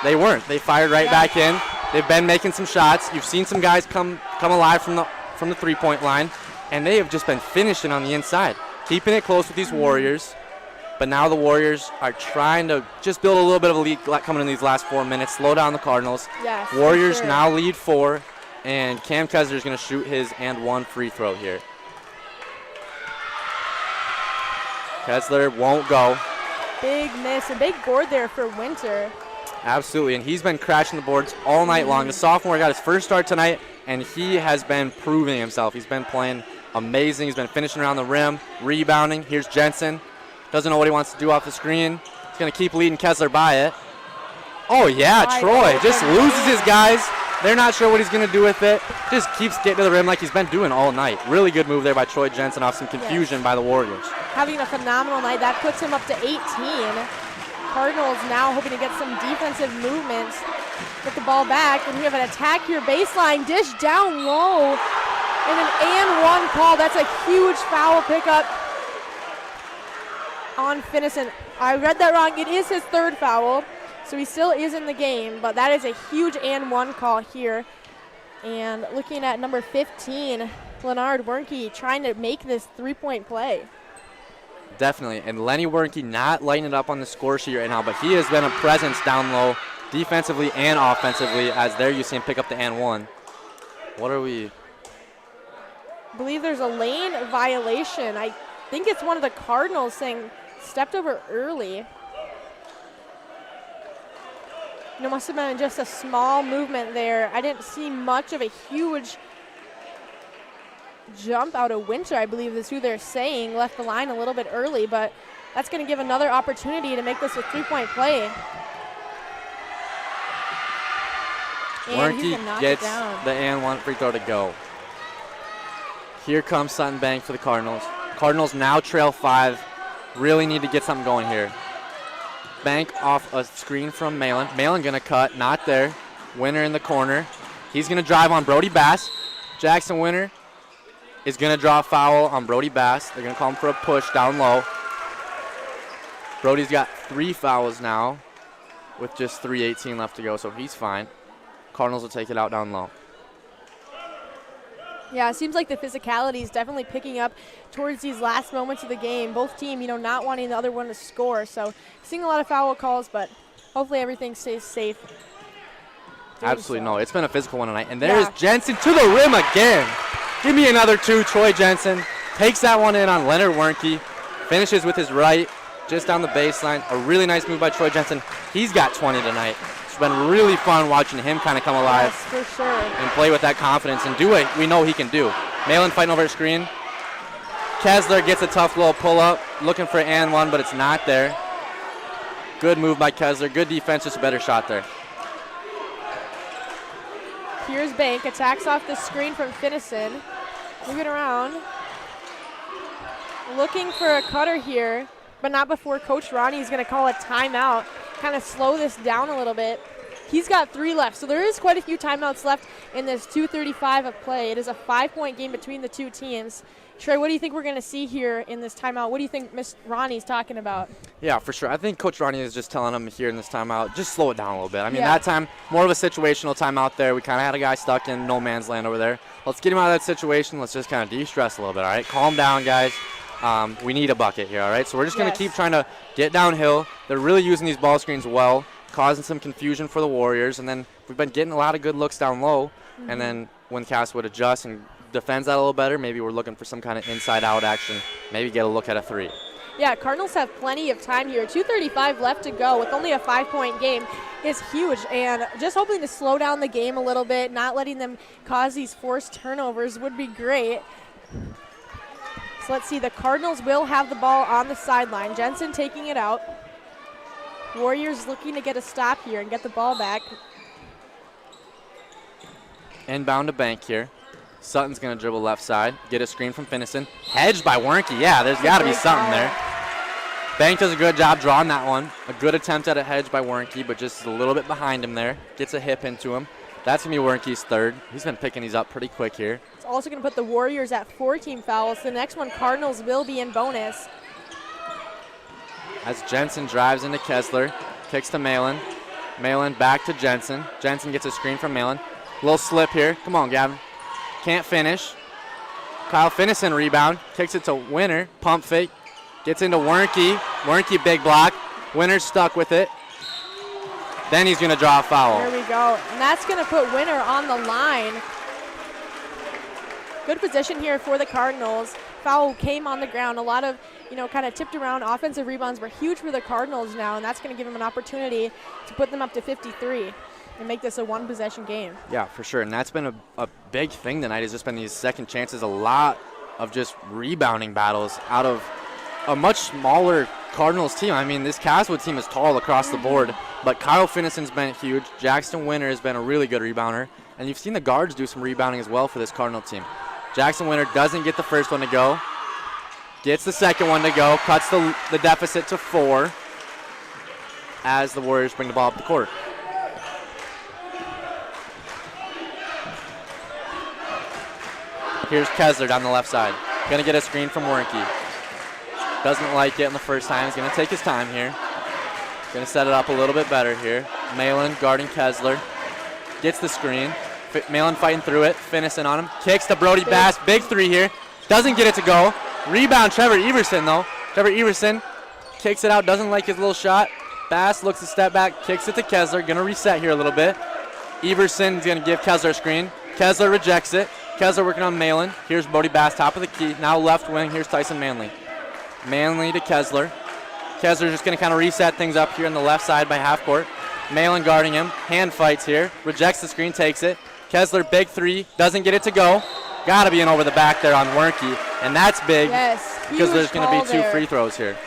They weren't. They fired right back in. They've been making some shots. You've seen some guys come alive from the three-point line, and they have just been finishing on the inside, keeping it close with these Warriors. But now the Warriors are trying to just build a little bit of a lead coming in these last 4 minutes, slow down the Cardinals. Yes, for Warriors sure. now lead 4, and Cam Kessler is going to shoot his and one free throw here. Kessler won't go. Big miss, a big board there for Winter. Absolutely, and he's been crashing the boards all night long. The sophomore got his first start tonight, and he has been proving himself. He's been playing amazing. He's been finishing around the rim, rebounding. Here's Jensen. Doesn't know what he wants to do off the screen. He's going to keep leading Kessler by it. Oh, yeah, Wide Troy open. just loses his guys. They're not sure what he's going to do with it. Just keeps getting to the rim like he's been doing all night. Really good move there by Troy Jensen off some confusion by the Warriors. Having a phenomenal night. That puts him up to 18. Cardinals now hoping to get some defensive movements. Get the ball back, and we have an attack here. Baseline, dish down low, and an and one call. That's a huge foul pickup on Finnison. I read that wrong. It is his third foul, so he still is in the game, but that is a huge and one call here. And looking at number 15, Leonard Wernke trying to make this three-point play. Definitely, and Lenny Wernke not lighting it up on the score sheet right now, but he has been a presence down low, defensively and offensively, as there you see him pick up the and one. What are we? I believe there's a lane violation. I think it's one of the Cardinals saying stepped over early. It must have been just a small movement there. I didn't see much of a huge jump out of Winter, I believe is who they're saying. Left the line a little bit early, but that's going to give another opportunity to make this a three-point play. And he's gonna Wernke knock it gets down. the and one free throw to go. Here comes Sutton Bank for the Cardinals. Cardinals now trail 5. Really need to get something going here. Bank off a screen from Malin. Malin gonna cut, not there. Winter in the corner. He's gonna drive on Brody Bass. Jackson Winter is gonna draw a foul on Brody Bass. They're gonna call him for a push down low. Brody's got 3 fouls now with just 3:18 left to go, so he's fine. Cardinals will take it out down low. Yeah, it seems like the physicality is definitely picking up towards these last moments of the game. Both team, not wanting the other one to score. So seeing a lot of foul calls, but hopefully everything stays safe. Absolutely so. no. It's been a physical one tonight. And there's Jensen to the rim again. Give me another 2. Troy Jensen takes that one in on Leonard Wernke. Finishes with his right just down the baseline. A really nice move by Troy Jensen. He's got 20 tonight. It's been really fun watching him kind of come alive. Yes, for sure. And play with that confidence and do what we know he can do. Malin fighting over a screen. Kessler gets a tough little pull-up, looking for an and one, but it's not there. Good move by Kessler. Good defense, just a better shot there. Here's Bank, attacks off the screen from Finnison. Moving around. Looking for a cutter here, but not before Coach Ronnie is going to call a timeout. Kind of slow this down a little bit. He's got 3 left, so there is quite a few timeouts left in this 2:35 of play. It is a 5-point game between the two teams. Trey, what do you think we're going to see here in this timeout? What do you think Miss Ronnie's talking about? Yeah, for sure. I think Coach Ronnie is just telling him here in this timeout, just slow it down a little bit. I mean, that time, more of a situational timeout there. We kind of had a guy stuck in no man's land over there. Let's get him out of that situation. Let's just kind of de-stress a little bit, all right? Calm down, guys. We need a bucket here, all right? So we're just going to keep trying to get downhill. They're really using these ball screens well, causing some confusion for the Warriors. And then we've been getting a lot of good looks down low. And then when Castlewood adjusts and defends that a little better, maybe we're looking for some kind of inside-out action, maybe get a look at a 3. Yeah, Cardinals have plenty of time here. 2:35 left to go with only a 5-point game is huge, and just hoping to slow down the game a little bit, not letting them cause these forced turnovers would be great. So let's see, the Cardinals will have the ball on the sideline. Jensen taking it out. Warriors looking to get a stop here and get the ball back. Inbound to Bank here. Sutton's going to dribble left side, get a screen from Finnison. Hedged by Wernke. Yeah, there's got to be something there. Bank does a good job drawing that one. A good attempt at a hedge by Wernke, but just a little bit behind him there. Gets a hip into him. That's going to be Wernke's 3rd. He's been picking these up pretty quick here. It's also going to put the Warriors at 4 team fouls. The next one, Cardinals, will be in bonus. As Jensen drives into Kessler, kicks to Malin. Malin back to Jensen. Jensen gets a screen from Malin. Little slip here. Come on, Gavin. Can't finish. Kyle Finnison rebound. Kicks it to Winner. Pump fake. Gets into Wernke. Wernke big block. Winner's stuck with it. Then he's going to draw a foul. There we go. And that's going to put Winner on the line. Good position here for the Cardinals. Foul came on the ground. A lot of, kind of tipped around offensive rebounds were huge for the Cardinals now, and that's going to give them an opportunity to put them up to 53 and make this a 1-possession game. Yeah, for sure. And that's been a big thing tonight, has just been these second chances. A lot of just rebounding battles out of a much smaller Cardinals team. I mean, this Castlewood team is tall across the board, but Kyle Finnison's been huge. Jackson Winter has been a really good rebounder, and you've seen the guards do some rebounding as well for this Cardinal team. Jackson Winter doesn't get the first one to go, gets the second one to go, cuts the deficit to 4 as the Warriors bring the ball up the court. Here's Kessler down the left side. Going to get a screen from Wernke. Doesn't like it in the first time. He's going to take his time here. Going to set it up a little bit better here. Malin guarding Kessler. Gets the screen. Malin fighting through it. Finnison on him. Kicks to Brody Bass. Big 3 here. Doesn't get it to go. Rebound Trevor Everson, though. Trevor Everson kicks it out. Doesn't like his little shot. Bass looks a step back. Kicks it to Kessler. Going to reset here a little bit. Everson's going to give Kessler a screen. Kessler rejects it. Kessler working on Malin. Here's Brody Bass, top of the key. Now left wing. Here's Tyson Manley. Manley to Kessler. Kessler's just going to kind of reset things up here on the left side by half court. Malin guarding him. Hand fights here. Rejects the screen, takes it. Kessler, big 3. Doesn't get it to go. Got to be an over the back there on Wernke. And that's big because there's going to be 2 free throws here.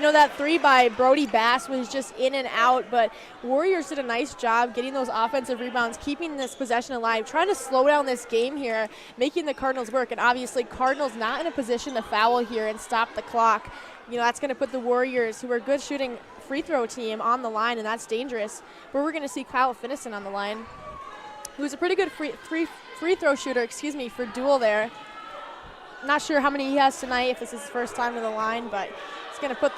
That 3 by Brody Bass was just in and out, but Warriors did a nice job getting those offensive rebounds, keeping this possession alive, trying to slow down this game here, making the Cardinals work. And obviously, Cardinals not in a position to foul here and stop the clock. That's going to put the Warriors, who are a good shooting free throw team, on the line, and that's dangerous. But we're going to see Kyle Finnison on the line, who's a pretty good free throw shooter, for Deuel there. Not sure how many he has tonight, if this is his first time to the line, but going to put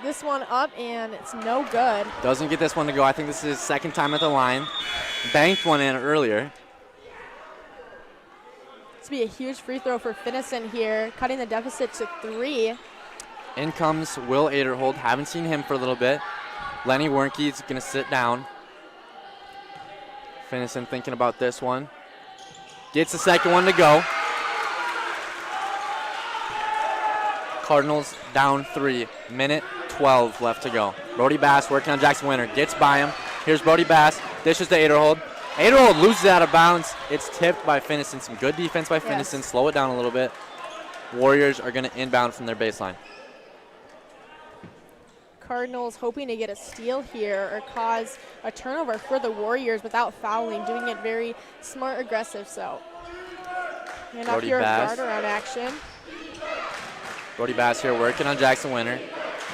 this one up, and it's no good. Doesn't get this one to go. I think this is his second time at the line. Banked one in earlier. This will be a huge free throw for Finnison here, cutting the deficit to 3. In comes Will Aderhold. Haven't seen him for a little bit. Lenny Wernke's going to sit down. Finnison thinking about this one. Gets the second one to go. Cardinals down 3. Minute 12 left to go. Brody Bass working on Jackson Winter. Gets by him. Here's Brody Bass. Dishes to Aderhold. Aderhold loses out of bounds. It's tipped by Finnison. Some good defense by Finnison. Slow it down a little bit. Warriors are going to inbound from their baseline. Cardinals hoping to get a steal here or cause a turnover for the Warriors without fouling, doing it very smart, aggressive. So, and up here, guard around action. Brody Bass here working on Jackson Winter.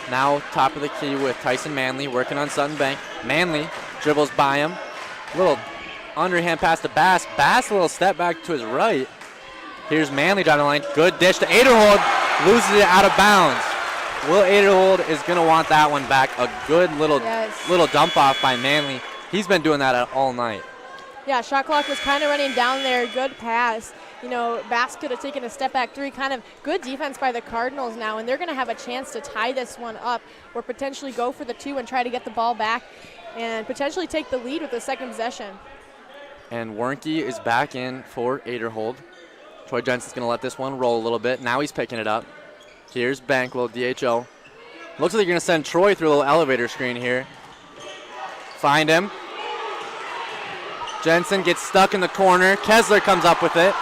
Now top of the key with Tyson Manley working on Sutton Bank. Manley dribbles by him. Little underhand pass to Bass. Bass a little step back to his right. Here's Manley down the line. Good dish to Aderhold. Loses it out of bounds. Will Aderhold is going to want that one back. A good little dump off by Manley. He's been doing that all night. Yeah, shot clock was kind of running down there. Good pass. You know, Bass could have taken a step back three. Kind of good defense by the Cardinals now, and they're going to have a chance to tie this one up or potentially go for the 2 and try to get the ball back and potentially take the lead with the second possession. And Wernke is back in for Aderhold. Troy Jensen's going to let this one roll a little bit. Now he's picking it up. Here's Bankwell, DHO. Looks like you're going to send Troy through a little elevator screen here. Find him. Jensen gets stuck in the corner. Kessler comes up with it.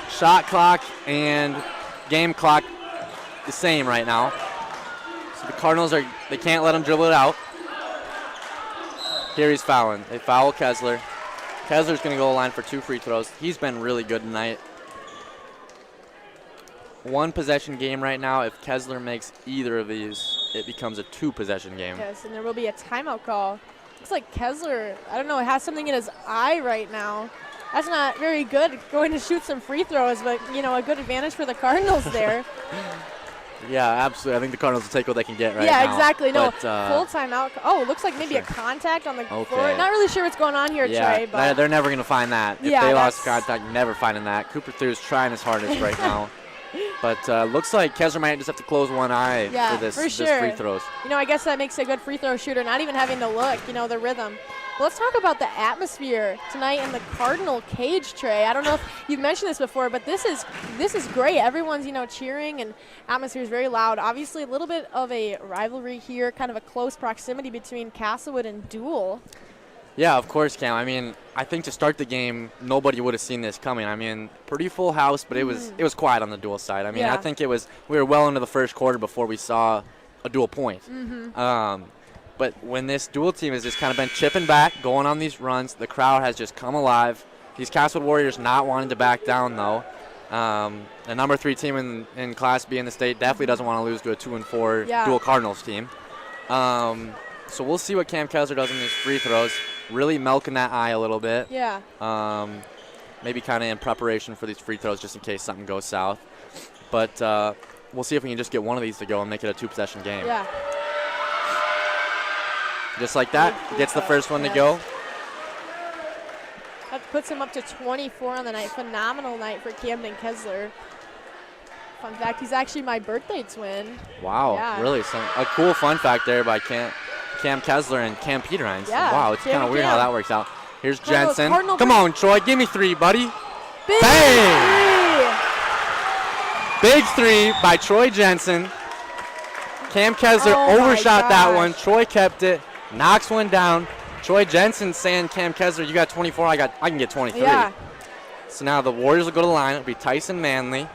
Shot clock and game clock the same right now. So the Cardinals they can't let him dribble it out. Here he's fouling. They foul Kessler. Kessler's going to go to the line for 2 free throws. He's been really good tonight. 1 possession game right now. If Kessler makes either of these, it becomes a 2 possession game. Yes, and there will be a timeout call. Looks like Kessler, I don't know, has something in his eye right now. That's not very good, going to shoot some free throws, but, you know, a good advantage for the Cardinals there. Yeah, absolutely. I think the Cardinals will take what they can get right now. Yeah, exactly. No, but, full timeout. Oh, looks like maybe a contact on the floor. Not really sure what's going on here, Trey. But they're never going to find that. If they lost contact, never finding that. Cooper Thur's trying his hardest right now. But looks like Kessler might just have to close one eye for this free throws. You know, I guess that makes a good free throw shooter, not even having to look, you know, the rhythm. Well, let's talk about the atmosphere tonight in the Cardinal cage, Trey. I don't know if you've mentioned this before, but this is great. Everyone's, you know, cheering, and atmosphere is very loud. Obviously, a little bit of a rivalry here, kind of a close proximity between Castlewood and Deuel. Yeah, of course, Cam. I mean, I think to start the game, nobody would have seen this coming. I mean, pretty full house, but it was quiet on the Deuel side. I mean, I think we were well into the first quarter before we saw a Deuel point. But when this Deuel team has just kind of been chipping back, going on these runs, the crowd has just come alive. These Castlewood Warriors not wanting to back down, though. The number 3 team in Class B in the state definitely doesn't want to lose to a 2-4 Deuel Cardinals team. So we'll see what Cam Kessler does in these free throws. Really milking that eye a little bit. Yeah. Maybe kind of in preparation for these free throws just in case something goes south. But we'll see if we can just get one of these to go and make it a 2-possession game. Yeah. Just like that, gets the first one to go. That puts him up to 24 on the night. Phenomenal night for Camden Kessler. Fun fact, he's actually my birthday twin. Wow, really? A cool fun fact there by Cam Kessler and Cam Peterhines. Yeah, wow, it's kind of weird how that works out. Here's Jensen. Come on, Troy, give me 3, buddy. Bang! Big 3 by Troy Jensen. Cam Kessler overshot that one. Troy kept it. Knocks one down. Troy Jensen saying, Cam Kessler, you got 24. I can get 23. Yeah. So now the Warriors will go to the line. It'll be Tyson Manley.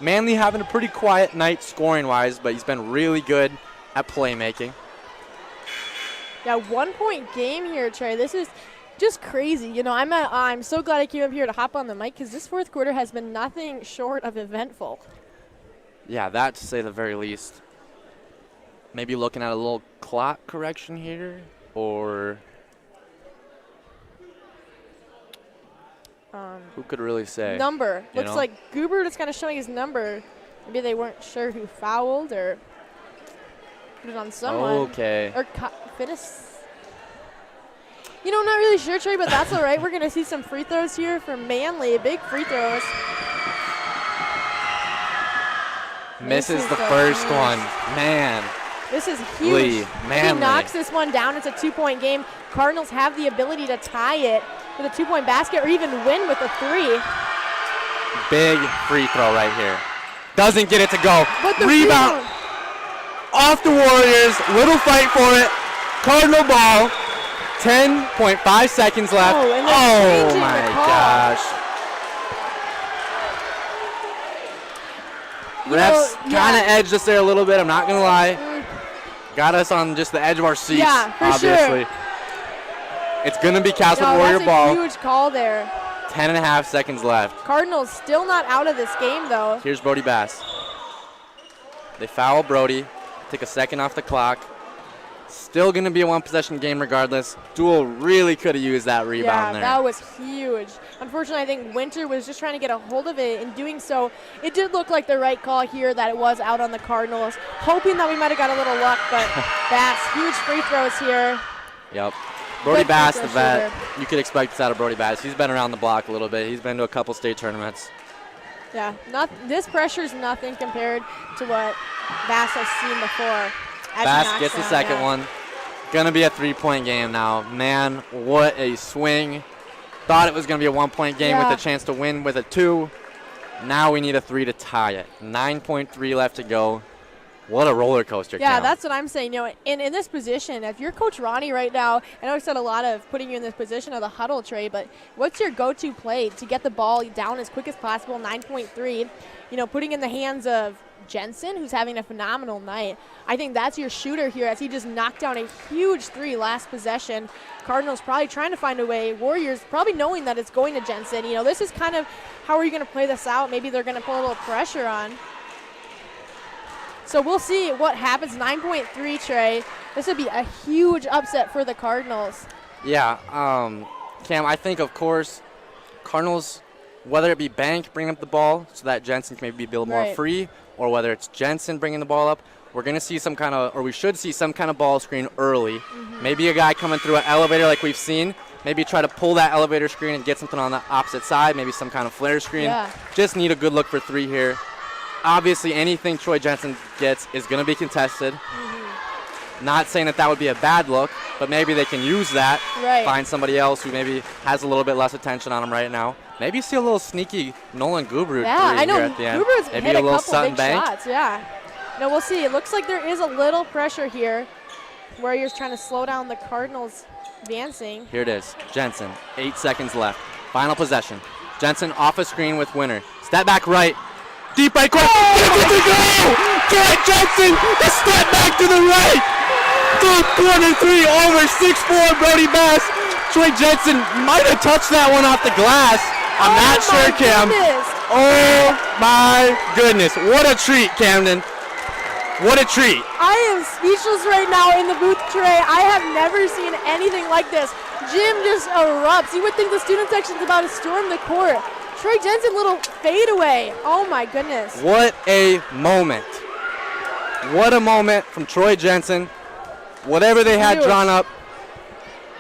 Manley having a pretty quiet night scoring-wise, but he's been really good at playmaking. Yeah, 1-point game here, Trey. This is just crazy. You know, I'm so glad I came up here to hop on the mic because this fourth quarter has been nothing short of eventful. Yeah, that to say the very least. Maybe looking at a little clock correction here, or who could really say? Number. Looks like Goobert is kind of showing his number. Maybe they weren't sure who fouled or put it on someone. Okay. Or Finnis. You know, I'm not really sure, Trey, but that's all right. We're going to see some free throws here for Manley. Big free throws. Misses the first one. Man. This is huge. Manley. He knocks this one down. It's a 2-point game. Cardinals have the ability to tie it with a 2-point basket or even win with a 3. Big free throw right here. Doesn't get it to go. Rebound off the Warriors. Little fight for it. Cardinal ball. 10.5 seconds left. Oh my gosh. Refs kind of edged us there a little bit, I'm not going to lie. Got us on just the edge of our seats, obviously. Sure. It's going to be Castlewood Warrior ball. Huge call there. 10.5 seconds left. Cardinals still not out of this game, though. Here's Brody Bass. They foul Brody. Take a second off the clock. Still going to be a one-possession game regardless. Deuel really could have used that rebound there. Yeah, that was huge. Unfortunately, I think Winter was just trying to get a hold of it. In doing so, it did look like the right call here that it was out on the Cardinals. Hoping that we might have got a little luck, but Bass, huge free throws here. Yep. Brody Good Bass, free the throw vet. shooter. You could expect this out of Brody Bass. He's been around the block a little bit. He's been to a couple state tournaments. Yeah, this pressure's nothing compared to what Bass has seen before. As he Bass knocks gets the down, second yeah. one. Gonna be a 3-point game now. Man, what a swing. Thought it was gonna be a 1-point game Yeah. with a chance to win with a 2. Now we need a 3 to tie it. 9.3 left to go. What a roller coaster, Yeah, Cam. that's what I'm saying. In this position, if you're Coach Ronnie right now, I know I said a lot of putting you in this position of the huddle tray, but what's your go-to play to get the ball down as quick as possible? 9.3. Putting in the hands of Jensen, who's having a phenomenal night. I think that's your shooter here as he just knocked down a huge 3 last possession. Cardinals probably trying to find a way. Warriors probably knowing that it's going to Jensen. This is kind of how are you going to play this out? Maybe they're going to put a little pressure on. So we'll see what happens. 9.3, Trey. This would be a huge upset for the Cardinals. Yeah, Cam, I think, of course, Cardinals, whether it be Bank bringing up the ball so that Jensen can maybe be a little more Right. free, or whether it's Jensen bringing the ball up, we're going to see some kind of, or we should see some kind of ball screen early. Maybe a guy coming through an elevator like we've seen. Maybe try to pull that elevator screen and get something on the opposite side, maybe some kind of flare screen. Yeah. Just need a good look for 3 here. Obviously, anything Troy Jensen gets is going to be contested. Not saying that would be a bad look, but maybe they can use that. Right. Find somebody else who maybe has a little bit less attention on him right now. Maybe see a little sneaky Nolan Gubru Yeah, three I know. here at the end. Guber's Maybe hit a a little couple Sutton big Bank. shots. Yeah. We'll see. It looks like there is a little pressure here. Warriors trying to slow down the Cardinals advancing. Here it is. Jensen, 8 seconds left. Final possession. Jensen off a screen with Winner. Step back right. Deep right corner. Jensen to go! Troy Jensen, the step back to the right. Deep corner 3 over 6'4" Brody Bass. Troy Jensen might have touched that one off the glass. I'm not sure, Cam. Goodness. Oh my goodness. What a treat, Camden. What a treat. I am speechless right now in the booth, Trey. I have never seen anything like this. Jim just erupts. You would think the student section's about to storm the court. Troy Jensen, little fadeaway. Oh my goodness. What a moment. What a moment from Troy Jensen. Whatever they had Huge. drawn up,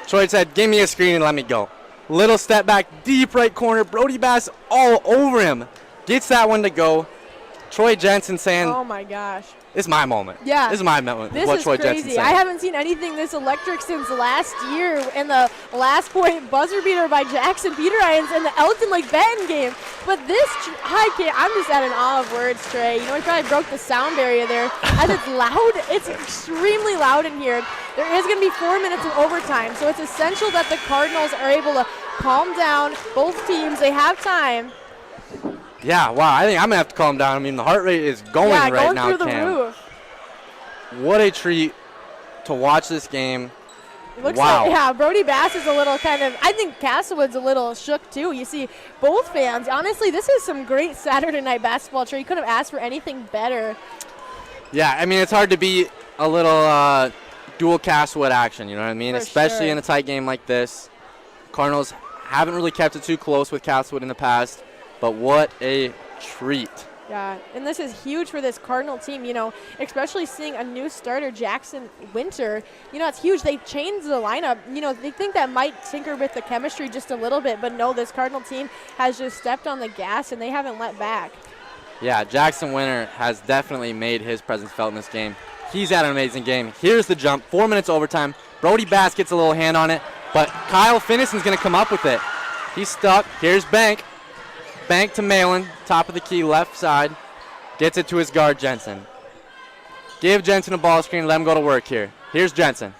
Troy said, give me a screen and let me go. Little step back, deep right corner. Brody Bass all over him. Gets that one to go. Troy Jensen saying, Oh my gosh. this is my moment. Yeah. This is my moment. This what is Troy Jensen crazy. said. I haven't seen anything this electric since last year in the last point buzzer beater by Jackson Peter Irons in the Elton Lake Benton game. But this, I'm just at an awe of words, Trey. He probably broke the sound barrier there. As it's loud, it's extremely loud in here. There is going to be 4 minutes of overtime, so it's essential that the Cardinals are able to calm down. Both teams, they have time. Yeah, wow. I think I'm going to have to calm down. I mean, the heart rate is going right going now, through the Cam. roof. What a treat to watch this game. Looks Wow. like, Brody Bass is a little I think Castlewood's a little shook too. You see both fans. Honestly, this is some great Saturday night basketball, Trey. You couldn't have asked for anything better. Yeah, I mean, it's hard to beat a little dual Castlewood action, you know what I mean? For Especially sure. in a tight game like this. Cardinals haven't really kept it too close with Castlewood in the past, but what a treat. Yeah, and this is huge for this Cardinal team, especially seeing a new starter, Jackson Winter. It's huge. They changed the lineup. They think that might tinker with the chemistry just a little bit, but no, this Cardinal team has just stepped on the gas, and they haven't let back. Yeah, Jackson Winter has definitely made his presence felt in this game. He's had an amazing game. Here's the jump, 4 minutes overtime. Brody Bass gets a little hand on it, but Kyle Finnison's going to come up with it. He's stuck. Here's Bank. Bank to Malin, top of the key, left side. Gets it to his guard, Jensen. Give Jensen a ball screen, let him go to work here. Here's Jensen.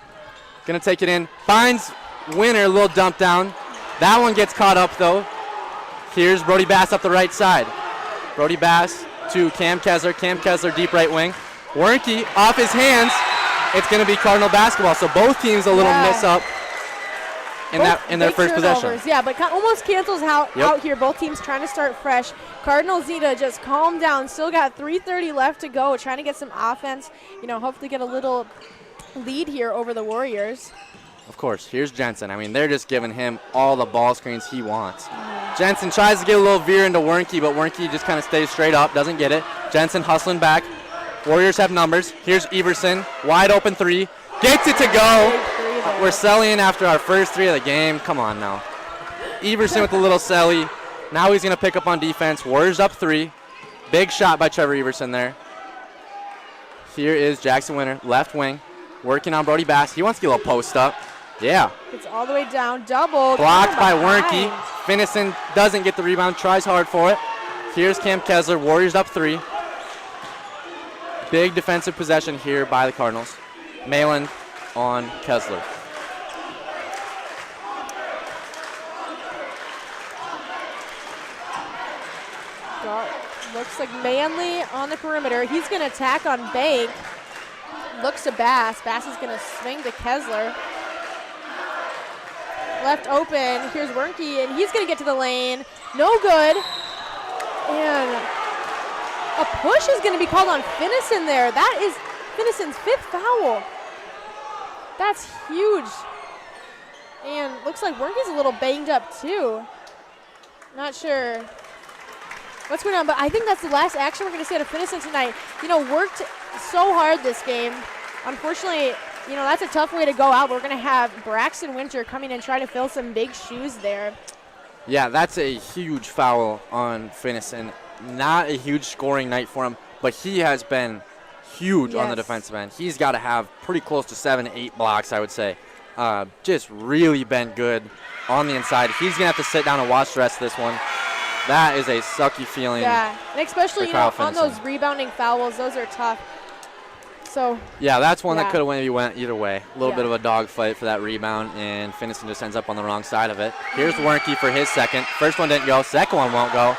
Gonna take it in. Finds Winner, a little dump down. That one gets caught up, though. Here's Brody Bass up the right side. Brody Bass to Cam Kessler. Cam Kessler, deep right wing. Wernke off his hands. It's gonna be Cardinal basketball, so both teams a little miss up in their Big first possession. turnovers. Yeah, but almost cancels out here. Both teams trying to start fresh. Cardinals need to just calm down. Still got 3:30 left to go. Trying to get some offense. Hopefully get a little lead here over the Warriors. Of course, here's Jensen. I mean, they're just giving him all the ball screens he wants. Jensen tries to get a little veer into Wernke, but Wernke just kind of stays straight up, doesn't get it. Jensen hustling back. Warriors have numbers. Here's Everson, wide open three. Gets it to go. We're selling after our first 3 of the game. Come on now. Everson with a little selly. Now he's going to pick up on defense. Warriors up 3. Big shot by Trevor Everson there. Here is Jackson Winter, left wing, working on Brody Bass. He wants to get a little post up. Yeah. It's all the way down, double. Blocked by Wernke. Finnison doesn't get the rebound, tries hard for it. Here's Cam Kessler, Warriors up 3. Big defensive possession here by the Cardinals. Malin on Kessler. Looks like Manley on the perimeter. He's going to attack on Bank. Looks to Bass. Bass is going to swing to Kessler. Left open. Here's Wernke, and he's going to get to the lane. No good. And a push is going to be called on Finnison there. That is Finnison's 5th foul. That's huge. And looks like Wernke's a little banged up too. Not sure what's going on, but I think that's the last action we're going to see out of Finnison tonight. You know, worked so hard this game. Unfortunately, you know, that's a tough way to go out. We're going to have Braxton Winter coming and trying to fill some big shoes there. Yeah, that's a huge foul on Finnison. Not a huge scoring night for him, but he has been huge on the defensive end. He's got to have pretty close to 7, 8 blocks, I would say. Just really been good on the inside. He's going to have to sit down and watch the rest of this one. That is a sucky feeling. Yeah, and especially, you know, on those rebounding fouls, those are tough. So yeah, that's one that could have maybe went either way. A little bit of a dogfight for that rebound, and Finnison just ends up on the wrong side of it. Here's Wernke for his second. First one didn't go. Second one won't go.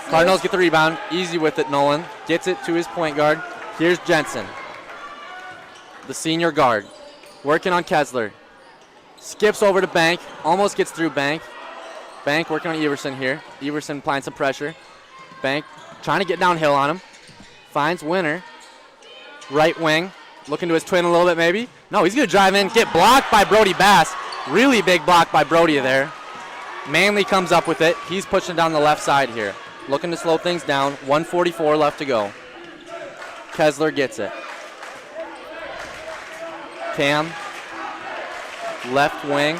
Cardinals get the rebound. Easy with it, Nolan. Gets it to his point guard. Here's Jensen, the senior guard, working on Kessler. Skips over to Bank. Almost gets through Bank. Bank working on Everson here. Everson applying some pressure. Bank trying to get downhill on him. Finds Winter. Right wing. Looking to his twin a little bit maybe. No, he's going to drive in. Get blocked by Brody Bass. Really big block by Brody there. Manley comes up with it. He's pushing down the left side here. Looking to slow things down. 1:44 left to go. Kessler gets it. Cam. Left wing.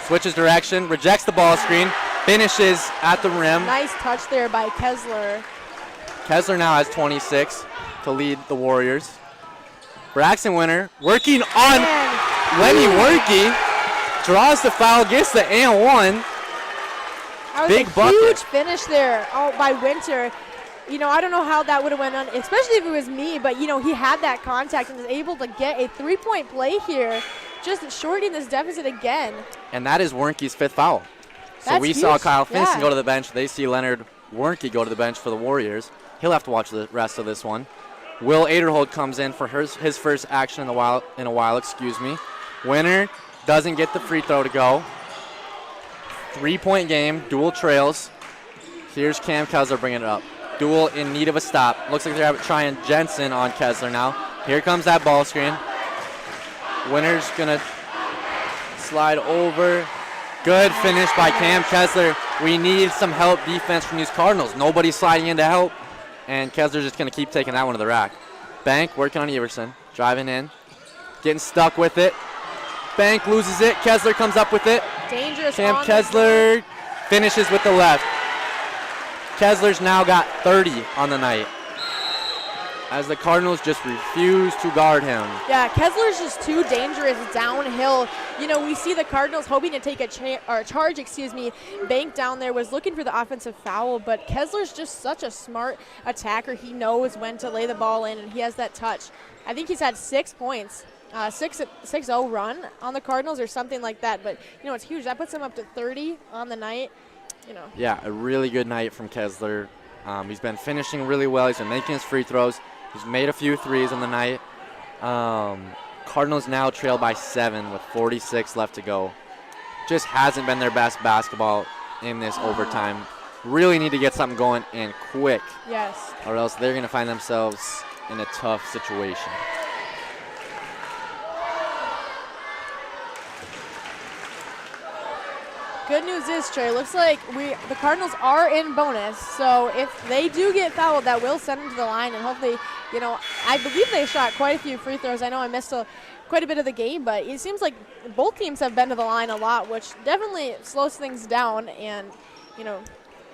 Switches direction, rejects the ball screen, finishes at the rim. Nice touch there by Kessler. Kessler now has 26 to lead the Warriors. Braxton Winter working on Lenny Wernke. Draws the foul, gets the and one. Big bucket. Huge finish there by Winter. You know, I don't know how that would have went on, especially if it was me, but, you know, he had that contact and was able to get a 3-point play here, just shortening this deficit again. And that is Wernke's 5th foul. So we saw Kyle Finnison go to the bench. They see Leonard Wernke go to the bench for the Warriors. He'll have to watch the rest of this one. Will Aderhold comes in for his first action in a while. Winter doesn't get the free throw to go. 3-point game, Deuel trails. Here's Cam Kessler bringing it up. Deuel in need of a stop. Looks like they're trying Jensen on Kessler now. Here comes that ball screen. Winter's going to slide over. Good finish by Cam Kessler. We need some help defense from these Cardinals. Nobody's sliding in to help. And Kessler's just going to keep taking that one to the rack. Bank working on Everson. Driving in. Getting stuck with it. Bank loses it. Kessler comes up with it. Dangerous. Cam Kessler finishes with the left. Kessler's now got 30 on the night, as the Cardinals just refuse to guard him. Yeah, Kessler's just too dangerous downhill. You know, we see the Cardinals hoping to take a charge. Bank down there was looking for the offensive foul, but Kessler's just such a smart attacker. He knows when to lay the ball in, and he has that touch. I think he's had 6 points, 6-0 run on the Cardinals or something like that. But, you know, it's huge. That puts him up to 30 on the night. You know. Yeah, a really good night from Kessler. He's been finishing really well. He's been making his free throws. He's made a few threes on the night. Cardinals now trail by 7 with 46 left to go. Just hasn't been their best basketball in this overtime. Really need to get something going and quick. Yes. Or else they're going to find themselves in a tough situation. good news is, Trey, looks like the Cardinals are in bonus. So if they do get fouled, that will send them to the line. And hopefully, I believe they shot quite a few free throws. I know I missed quite a bit of the game, but it seems like both teams have been to the line a lot, which definitely slows things down. And,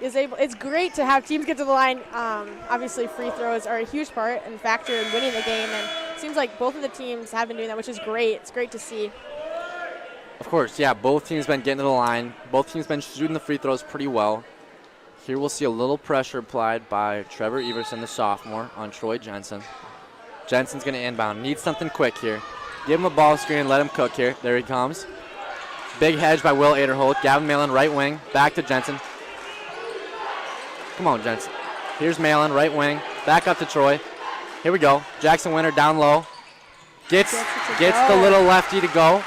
it's great to have teams get to the line. Obviously, free throws are a huge part and factor in winning the game. And it seems like both of the teams have been doing that, which is great. It's great to see. Of course, yeah, both teams been getting to the line. Both teams been shooting the free throws pretty well. Here we'll see a little pressure applied by Trevor Everson, the sophomore, on Troy Jensen. Jensen's going to inbound. Needs something quick here. Give him a ball screen, let him cook here. There he comes. Big hedge by Will Aderholt. Gavin Malin, right wing. Back to Jensen. Come on, Jensen. Here's Malin, right wing. Back up to Troy. Here we go. Jackson Winter down low. Gets the little lefty to go.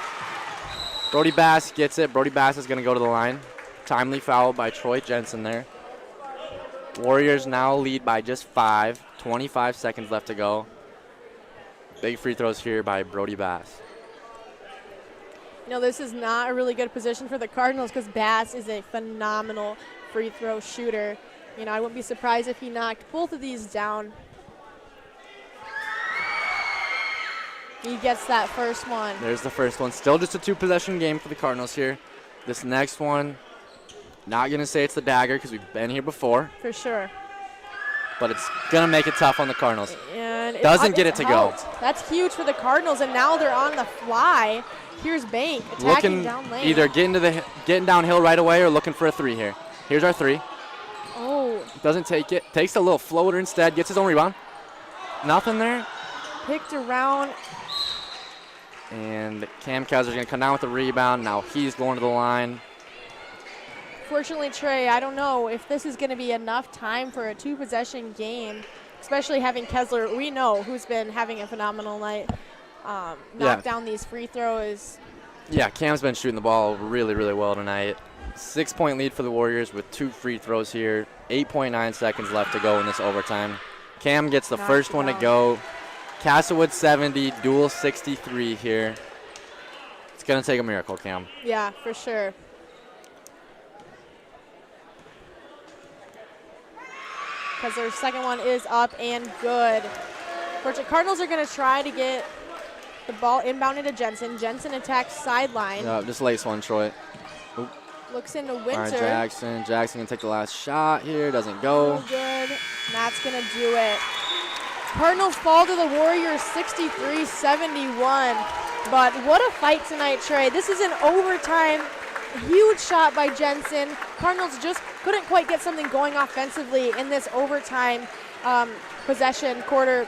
Brody Bass gets it. Brody Bass is going to go to the line. Timely foul by Troy Jensen there. Warriors now lead by just 5. 25 seconds left to go. Big free throws here by Brody Bass. This is not a really good position for the Cardinals because Bass is a phenomenal free throw shooter. I wouldn't be surprised if he knocked both of these down. He gets that first one. There's the first one. Still just a 2-possession game for the Cardinals here. This next one, not going to say it's the dagger because we've been here before. For sure. But it's going to make it tough on the Cardinals. And doesn't get it to go. That's huge for the Cardinals, and now they're on the fly. Here's Bank attacking down lane. Either getting downhill right away or looking for a 3 here. Here's our 3. Oh. Doesn't take it. Takes a little floater instead. Gets his own rebound. Nothing there. Picked around. And Cam Kessler's going to come down with the rebound. Now he's going to the line. Fortunately, Trey, I don't know if this is going to be enough time for a 2-possession game, especially having Kessler, we know, who's been having a phenomenal night, knock down these free throws. Yeah, Cam's been shooting the ball really, really well tonight. 6-point lead for the Warriors with 2 free throws here. 8.9 seconds left to go in this overtime. Cam gets the first one to go. Castlewood 70, Deuel 63 here. It's going to take a miracle, Cam. Yeah, for sure. Because their second one is up and good. Fortunately, Cardinals are going to try to get the ball inbounded to Jensen. Jensen attacks sideline. Yeah, just lace one, Troy. Oop. Looks into Winter. All right, Jackson. Jackson can take the last shot here. Doesn't go. Oh, good. And that's going to do it. Cardinals fall to the Warriors 63-71. But what a fight tonight, Trey. This is an overtime. Huge shot by Jensen. Cardinals just couldn't quite get something going offensively in this overtime possession quarter.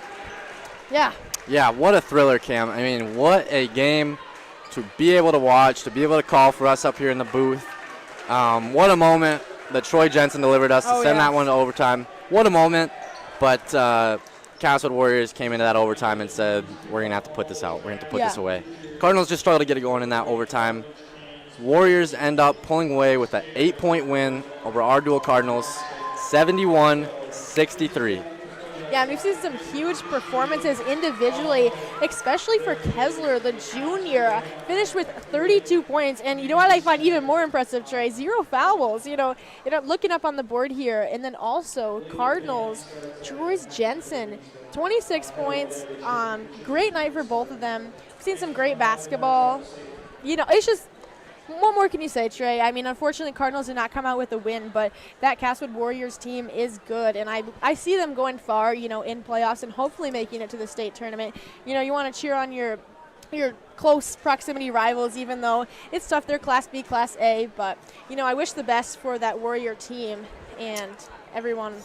Yeah. Yeah, what a thriller, Cam. I mean, what a game to be able to watch, to be able to call for us up here in the booth. What a moment that Troy Jensen delivered us to send that one to overtime. What a moment. But Castlewood Warriors came into that overtime and said, we're going to have to put this out. We're going to have to put this away. Cardinals just struggled to get it going in that overtime. Warriors end up pulling away with an 8-point win over our Deuel Cardinals, 71-63. Yeah, and we've seen some huge performances individually, especially for Kessler, the junior. Finished with 32 points. And you know what I find even more impressive, Trey? 0 fouls. Looking up on the board here. And then also Cardinals, Troy Jensen, 26 points. Great night for both of them. We've seen some great basketball. It's just, what more can you say, Trey? I mean, unfortunately, Cardinals did not come out with a win, but that Castlewood Warriors team is good, and I see them going far, in playoffs and hopefully making it to the state tournament. You want to cheer on your close proximity rivals, even though it's tough. They're Class B, Class A, but, I wish the best for that Warrior team and everyone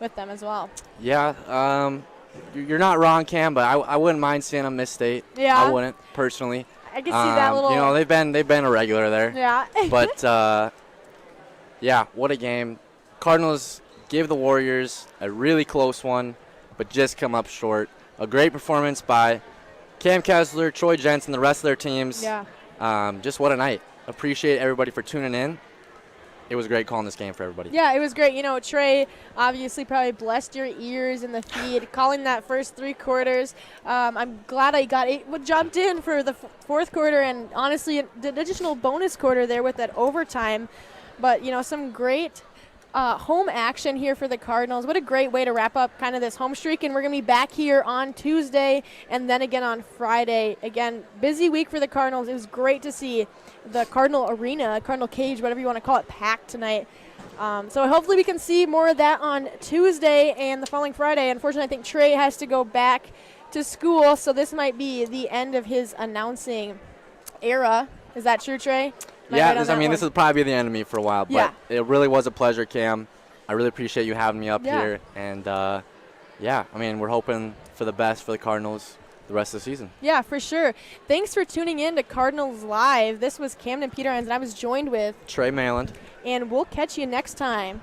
with them as well. Yeah, you're not wrong, Cam, but I wouldn't mind seeing them miss state. Yeah. I wouldn't, personally. I can see that little. They've been a regular there. Yeah. But yeah, what a game! Cardinals gave the Warriors a really close one, but just come up short. A great performance by Cam Kessler, Troy Jensen, the rest of their teams. Yeah. Just what a night! Appreciate everybody for tuning in. it was great calling this game for everybody. Yeah, it was great. You know, Trey obviously probably blessed your ears in the feed, calling that first 3 quarters. I'm glad I jumped in for the fourth quarter, and honestly, the additional bonus quarter there with that overtime. But, you know, some great home action here for the Cardinals. What a great way to wrap up kind of this home streak, and we're going to be back here on Tuesday and then again on Friday. Again, busy week for the Cardinals. It was great to see the Cardinal Arena, Cardinal Cage, whatever you want to call it, packed tonight. So hopefully we can see more of that on Tuesday and the following Friday. Unfortunately, I think Trey has to go back to school, so this might be the end of his announcing era. Is that true, Trey? Yeah, this will probably be the end of me for a while, but it really was a pleasure, Cam. I really appreciate you having me up here. And, we're hoping for the best for the Cardinals the rest of the season. Yeah, for sure. Thanks for tuning in to Cardinals Live. This was Camden Peterhans, and I was joined with Trey Mayland. And we'll catch you next time.